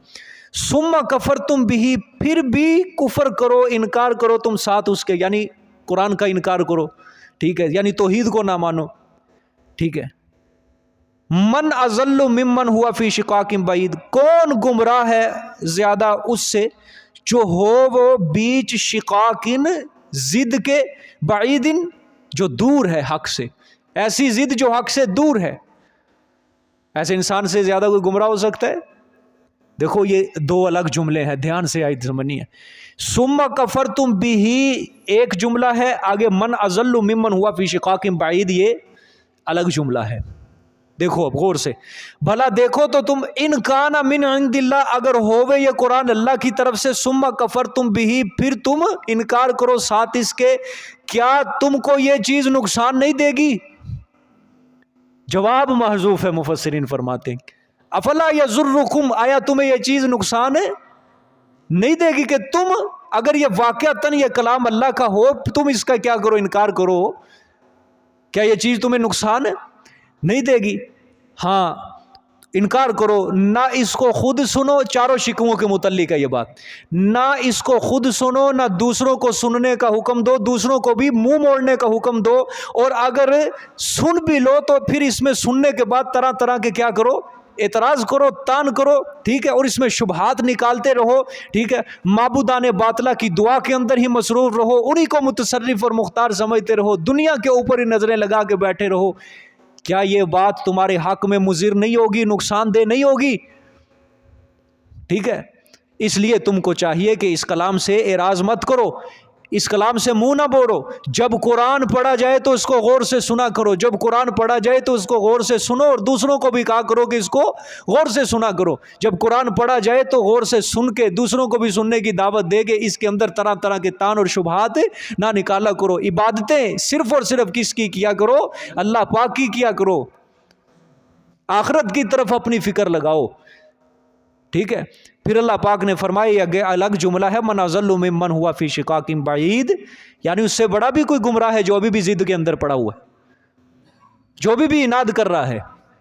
ثم کفرتم بہ, پھر بھی کفر کرو, انکار کرو تم ساتھ اس کے, یعنی قرآن کا انکار کرو. ٹھیک ہے, یعنی توحید کو نہ مانو. ٹھیک ہے, من اضل ممن ہوا فی شقاق بعید، کون گمراہ ہے زیادہ اس سے جو ہو وہ بیچ شقاق، ضد کے، بعید جو دور ہے حق سے، ایسی ضد جو حق سے دور ہے، ایسے انسان سے زیادہ کوئی گمراہ ہو سکتا ہے؟ دیکھو یہ دو الگ جملے ہیں، دھیان سے آیت سمجھنی ہے۔ ثم کفرتم بہ ایک جملہ ہے، آگے من اضل ممن ہوا فی شقاق بعید یہ الگ جملہ ہے۔ دیکھو اب غور سے، بھلا دیکھو تو تم، ان کان من عند اللہ، اگر ہووے یہ قرآن اللہ کی طرف سے، ثم کفرتم بہ پھر تم انکار کرو ساتھ اس کے، کیا تم کو یہ چیز نقصان نہیں دے گی؟ جواب محذوف ہے، مفسرین فرماتے ہیں افلا یضرکم، آیا تمہیں یہ چیز نقصان نہیں دے گی کہ تم اگر یہ واقعتاً یہ کلام اللہ کا ہو تم اس کا کیا کرو، انکار کرو؟ کیا یہ چیز تمہیں نقصان نہیں دے گی؟ ہاں انکار کرو، نہ اس کو خود سنو، چاروں شکووں کے متعلق ہے یہ بات، نہ اس کو خود سنو، نہ دوسروں کو سننے کا حکم دو، دوسروں کو بھی منہ موڑنے کا حکم دو، اور اگر سن بھی لو تو پھر اس میں سننے کے بعد طرح طرح کے کیا کرو، اعتراض کرو، تان کرو، ٹھیک ہے، اور اس میں شبہات نکالتے رہو، ٹھیک ہے، معبودان باطلہ کی دعا کے اندر ہی مصروف رہو، انہی کو متصرف اور مختار سمجھتے رہو، دنیا کے اوپر ہی نظریں لگا کے بیٹھے رہو۔ کیا یہ بات تمہارے حق میں مضر نہیں ہوگی، نقصان دہ نہیں ہوگی؟ ٹھیک ہے، اس لیے تم کو چاہیے کہ اس کلام سے اعراض مت کرو، اس کلام سے منہ نہ موڑو، جب قرآن پڑھا جائے تو اس کو غور سے سنا کرو، جب قرآن پڑھا جائے تو اس کو غور سے سنو، اور دوسروں کو بھی کہا کرو کہ اس کو غور سے سنا کرو، جب قرآن پڑھا جائے تو غور سے سن کے دوسروں کو بھی سننے کی دعوت دے کے اس کے اندر طرح طرح کے تان اور شبہات نہ نکالا کرو، عبادتیں صرف اور صرف کس کی کیا کرو؟ اللہ پاک کی کیا کرو، آخرت کی طرف اپنی فکر لگاؤ، ٹھیک ہے۔ پھر اللہ پاک نے فرمایا یہ الگ جملہ ہے، من اضل ممن ہوا فی شقاق بعید، یعنی اس سے بڑا بھی کوئی گمراہ ہے جو ابھی بھی ضد کے اندر پڑا ہوا ہے، جو بھی اناد کر رہا ہے،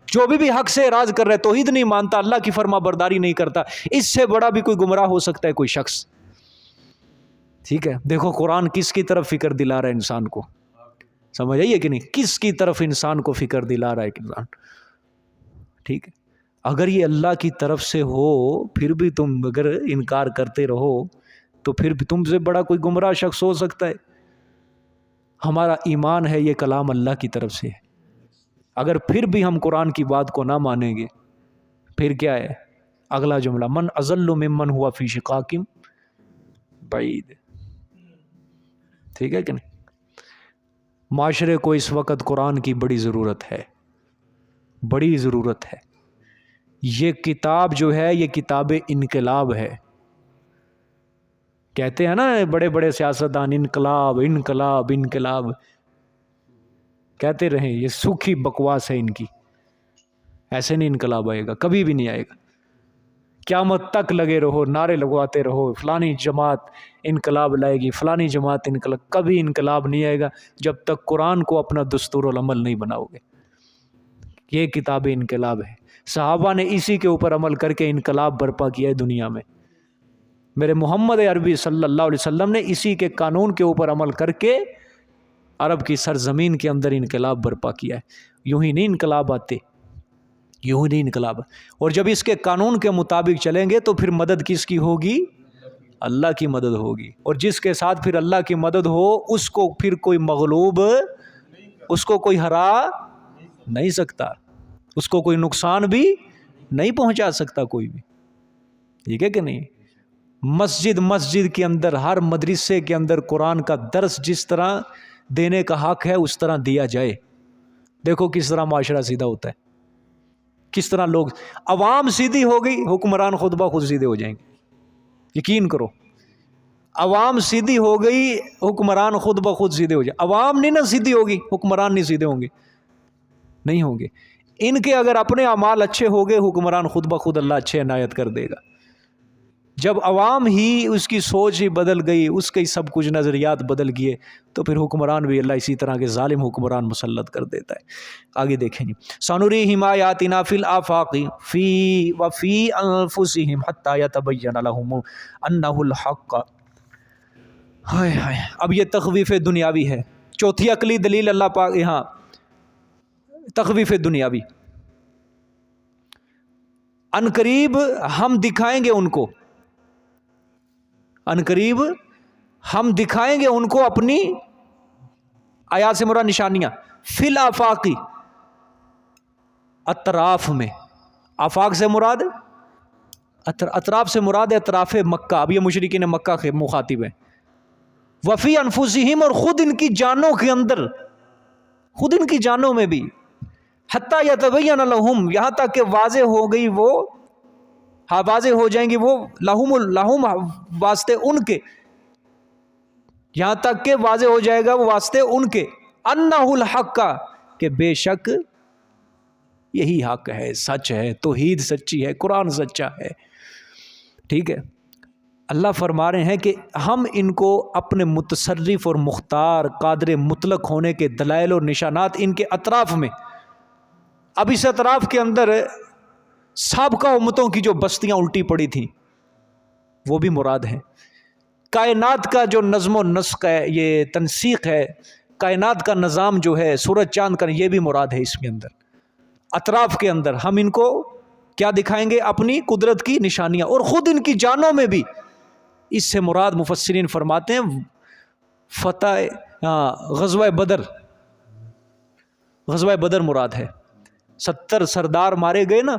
جو بھی حق سے اعراض کر رہا ہے، توحید نہیں مانتا، اللہ کی فرما برداری نہیں کرتا، اس سے بڑا بھی کوئی گمراہ ہو سکتا ہے کوئی شخص، ٹھیک ہے۔ دیکھو قرآن کس کی طرف فکر دلا رہا ہے انسان کو، سمجھ آئیے کہ نہیں، کس کی طرف انسان کو فکر دلا رہا ہے انسان، ٹھیک ہے۔ اگر یہ اللہ کی طرف سے ہو پھر بھی تم اگر انکار کرتے رہو تو پھر بھی تم سے بڑا کوئی گمراہ شخص ہو سکتا ہے؟ ہمارا ایمان ہے یہ کلام اللہ کی طرف سے ہے، اگر پھر بھی ہم قرآن کی بات کو نہ مانیں گے پھر کیا ہے؟ اگلا جملہ من اضل ممن ہوا فی شقاق بعید، ٹھیک ہے کہ نہیں۔ معاشرے کو اس وقت قرآن کی بڑی ضرورت ہے، بڑی ضرورت ہے۔ یہ کتاب جو ہے یہ کتاب انقلاب ہے، کہتے ہیں نا بڑے بڑے سیاستدان انقلاب انقلاب انقلاب کہتے رہیں، یہ سوکھی بکواس ہے ان کی، ایسے نہیں انقلاب آئے گا، کبھی بھی نہیں آئے گا، قیامت تک لگے رہو، نعرے لگواتے رہو فلانی جماعت انقلاب لائے گی، فلانی جماعت انقلاب، کبھی انقلاب نہیں آئے گا جب تک قرآن کو اپنا دستور العمل نہیں بناؤ گے۔ یہ کتاب انقلاب ہے، صحابہ نے اسی کے اوپر عمل کر کے انقلاب برپا کیا ہے دنیا میں، میرے محمد عربی صلی اللہ علیہ وسلم نے اسی کے قانون کے اوپر عمل کر کے عرب کی سرزمین کے اندر انقلاب برپا کیا ہے۔ یوں ہی نہیں انقلاب آتے، یوں ہی نہیں انقلاب، اور جب اس کے قانون کے مطابق چلیں گے تو پھر مدد کس کی ہوگی؟ اللہ کی مدد ہوگی، اور جس کے ساتھ پھر اللہ کی مدد ہو اس کو پھر کوئی مغلوب، اس کو کوئی ہرا نہیں سکتا، اس کو کوئی نقصان بھی نہیں پہنچا سکتا کوئی بھی، ٹھیک ہے کہ نہیں۔ مسجد کے اندر، ہر مدرسے کے اندر قرآن کا درس جس طرح دینے کا حق ہے اس طرح دیا جائے، دیکھو کس طرح معاشرہ سیدھا ہوتا ہے، کس طرح لوگ، عوام سیدھی ہو گئی، حکمران خود بخود سیدھے ہو جائیں گے، یقین کرو، عوام سیدھی ہو گئی، حکمران خود بخود سیدھے ہو جائے، عوام نہیں نا سیدھی ہوگی، حکمران نہیں سیدھے ہوں گے، نہیں ہوں گے، ان کے اگر اپنے اعمال اچھے ہو گئے حکمران خود بخود اللہ اچھے عنایت کر دے گا، جب عوام ہی اس کی سوچ ہی بدل گئی، اس کے سب کچھ نظریات بدل گئے تو پھر حکمران بھی اللہ اسی طرح کے ظالم حکمران مسلط کر دیتا ہے۔ آگے دیکھیں جی، سنریہم آیاتنا فی الآفاق فی وفی انفسہم حتی یتبین لہم انہ الحق۔ ہائے ہائے، اب یہ تخویف دنیاوی ہے، چوتھی عقلی دلیل اللہ پاک یہاں تخویف دنیاوی، ان قریب ہم دکھائیں گے ان کو، ان قریب ہم دکھائیں گے ان کو اپنی آیات سے مراد نشانیاں، فی الآفاقی اطراف میں، آفاق سے مراد اطراف سے مراد ہے اطراف مکہ، اب یہ مشرکین مکہ کے مخاطب ہیں، وفی انفسہم اور خود ان کی جانوں کے اندر، خود ان کی جانوں میں بھی، حتی یتبین لہم یہاں تک کہ واضح ہو گئی وہ، ہاں واضح ہو جائیں گی وہ، لہم واسطے ان کے، یہاں تک کہ واضح ہو جائے گا وہ واسطے ان کے، انہ الحق کا کہ بے شک یہی حق ہے، سچ ہے، توحید سچی ہے، قرآن سچا ہے. ٹھیک ہے، اللہ فرما رہے ہیں کہ ہم ان کو اپنے متصرف اور مختار قادر مطلق ہونے کے دلائل اور نشانات ان کے اطراف میں، اب اس اطراف کے اندر سابقہ امتوں کی جو بستیاں الٹی پڑی تھیں وہ بھی مراد ہیں، کائنات کا جو نظم و نسق ہے، یہ تنسیق ہے، کائنات کا نظام جو ہے، سورج چاند کا، یہ بھی مراد ہے اس کے اندر. اطراف کے اندر ہم ان کو کیا دکھائیں گے؟ اپنی قدرت کی نشانیاں، اور خود ان کی جانوں میں بھی. اس سے مراد مفسرین فرماتے ہیں فتح غزوہ بدر، غزوہ بدر مراد ہے. 70 سردار مارے گئے نا،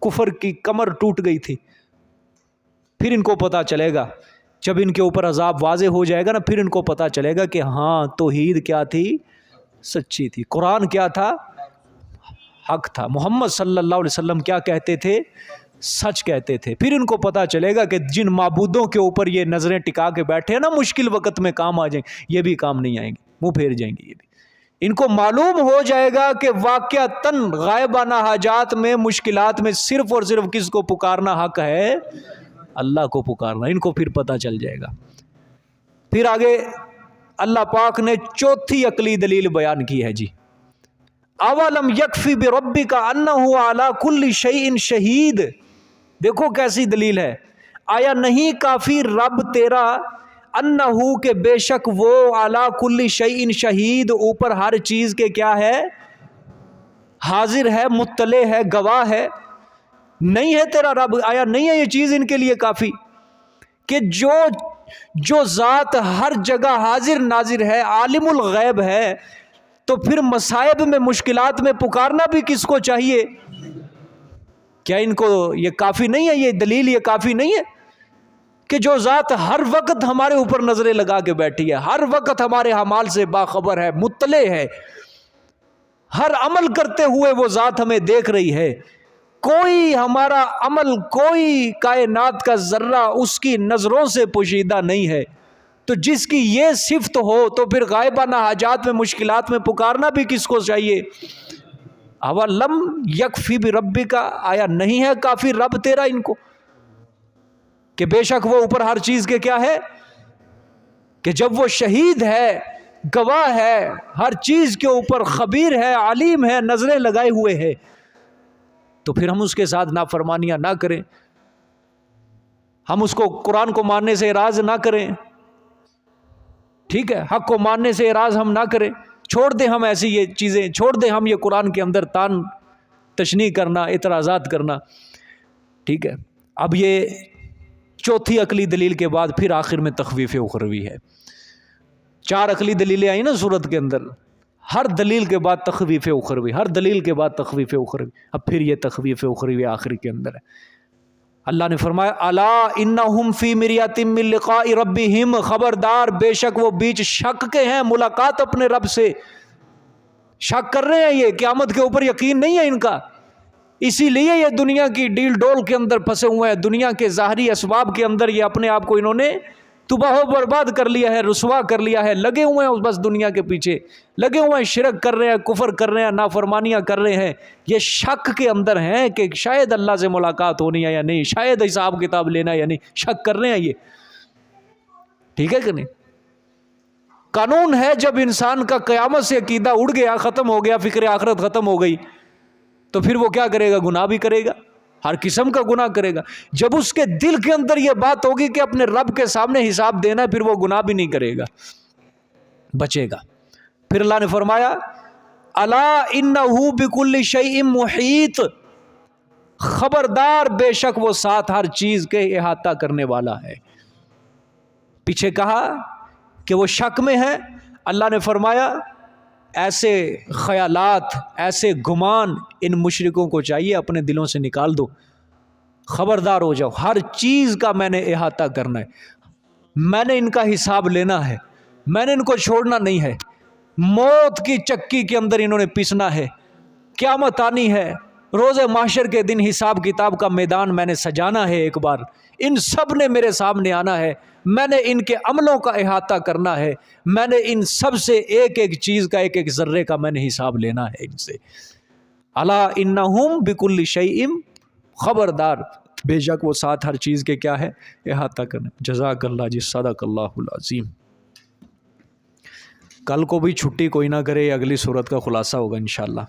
کفر کی کمر ٹوٹ گئی تھی. پھر ان کو پتا چلے گا جب ان کے اوپر عذاب واضح ہو جائے گا نا، پھر ان کو پتا چلے گا کہ ہاں توحید کیا تھی؟ سچی تھی. قرآن کیا تھا؟ حق تھا. محمد صلی اللہ علیہ وسلم کیا کہتے تھے؟ سچ کہتے تھے. پھر ان کو پتا چلے گا کہ جن معبودوں کے اوپر یہ نظریں ٹکا کے بیٹھے ہیں نا، مشکل وقت میں کام آ جائیں، یہ بھی کام نہیں آئیں گے، منہ پھیر جائیں گے. یہ بھی ان کو معلوم ہو جائے گا کہ واقعتاً غائبانہ حاجات میں، مشکلات میں صرف اور صرف کس کو پکارنا حق ہے؟ اللہ کو پکارنا. ان کو پھر پتا چل جائے گا. پھر آگے اللہ پاک نے چوتھی عقلی دلیل بیان کی ہے جی. اولم یکفی بربک انہ علی کل شیء شہید. دیکھو کیسی دلیل ہے. آیا نہیں کافی رب تیرا، انہ کہ بے شک وہ، علی کل شیء شہید اوپر ہر چیز کے کیا ہے؟ حاضر ہے، مطلع ہے، گواہ ہے. نہیں ہے تیرا رب؟ آیا نہیں ہے یہ چیز ان کے لیے کافی کہ جو ذات ہر جگہ حاضر ناظر ہے، عالم الغیب ہے، تو پھر مصائب میں، مشکلات میں پکارنا بھی کس کو چاہیے؟ کیا ان کو یہ کافی نہیں ہے؟ یہ دلیل یہ کافی نہیں ہے کہ جو ذات ہر وقت ہمارے اوپر نظریں لگا کے بیٹھی ہے، ہر وقت ہمارے اعمال سے باخبر ہے، مطلع ہے، ہر عمل کرتے ہوئے وہ ذات ہمیں دیکھ رہی ہے، کوئی ہمارا عمل، کوئی کائنات کا ذرہ اس کی نظروں سے پوشیدہ نہیں ہے. تو جس کی یہ صفت ہو تو پھر غائبانہ حاجات میں، مشکلات میں پکارنا بھی کس کو چاہیے؟ اولم یکفی بربک، آیا نہیں ہے کافی رب تیرا ان کو کہ بے شک وہ اوپر ہر چیز کے کیا ہے؟ کہ جب وہ شہید ہے، گواہ ہے، ہر چیز کے اوپر خبیر ہے، علیم ہے، نظریں لگائے ہوئے ہے، تو پھر ہم اس کے ساتھ نافرمانیاں نہ کریں، ہم اس کو، قرآن کو ماننے سے اعراض نہ کریں. ٹھیک ہے، حق کو ماننے سے اعراض ہم نہ کریں. چھوڑ دیں ہم ایسی یہ چیزیں، چھوڑ دیں ہم یہ قرآن کے اندر تان تشنیع کرنا، اعتراضات کرنا. ٹھیک ہے، اب یہ چوتھی عقلی دلیل کے بعد پھر آخر میں تخویف اخروی ہے. 4 عقلی دلیلیں آئیں نا صورت کے اندر، ہر دلیل کے بعد تخویف اخروی، ہر دلیل کے بعد تخویف اخروی. اب پھر یہ تخویف اخروی آخر کے اندر ہے. اللہ نے فرمایا الا انہم فی مریۃ من لقاء ربہم، خبردار بے شک وہ بیچ شک کے ہیں ملاقات اپنے رب سے. شک کر رہے ہیں، یہ قیامت کے اوپر یقین نہیں ہے ان کا، اسی لیے یہ دنیا کی ڈیل ڈول کے اندر پھنسے ہوئے ہیں، دنیا کے ظاہری اسباب کے اندر یہ اپنے آپ کو انہوں نے تباہ و برباد کر لیا ہے، رسوا کر لیا ہے. لگے ہوئے ہیں بس دنیا کے پیچھے، لگے ہوئے ہیں، شرک کر رہے ہیں، کفر کر رہے ہیں، نافرمانیاں کر رہے ہیں. یہ شک کے اندر ہیں کہ شاید اللہ سے ملاقات ہونی ہے یا نہیں، شاید حساب کتاب لینا ہے یا نہیں، شک کر رہے ہیں یہ. ٹھیک ہے کہ نہیں؟ قانون ہے جب انسان کا قیامت سے عقیدہ اڑ گیا، ختم ہو گیا، فکر آخرت ختم ہو گئی، تو پھر وہ کیا کرے گا؟ گناہ بھی کرے گا، ہر قسم کا گناہ کرے گا. جب اس کے دل کے اندر یہ بات ہوگی کہ اپنے رب کے سامنے حساب دینا ہے، پھر وہ گناہ بھی نہیں کرے گا، بچے گا. پھر اللہ نے فرمایا الا انہ بکل شیء محیط، خبردار بے شک وہ ساتھ ہر چیز کے احاطہ کرنے والا ہے۔ پیچھے کہا کہ وہ شک میں ہے، اللہ نے فرمایا ایسے خیالات، ایسے گمان ان مشرکوں کو چاہیے اپنے دلوں سے نکال دو، خبردار ہو جاؤ، ہر چیز کا میں نے احاطہ کرنا ہے، میں نے ان کا حساب لینا ہے، میں نے ان کو چھوڑنا نہیں ہے، موت کی چکی کے اندر انہوں نے پیسنا ہے، قیامت آنی ہے، روز محشر کے دن حساب کتاب کا میدان میں نے سجانا ہے، ایک بار ان سب نے میرے سامنے آنا ہے، میں نے ان کے عملوں کا احاطہ کرنا ہے، میں نے ان سب سے ایک ایک چیز کا، ایک ایک ذرے کا میں نے حساب لینا ہے ان سے۔ الا انہم بکل شیء، خبردار بے شک وہ ساتھ ہر چیز کے کیا ہے، احاطہ کرنا۔ جزاک اللہ جی، صدق اللہ العظیم۔ کل کو بھی چھٹی کوئی نہ کرے، اگلی صورت کا خلاصہ ہوگا انشاءاللہ۔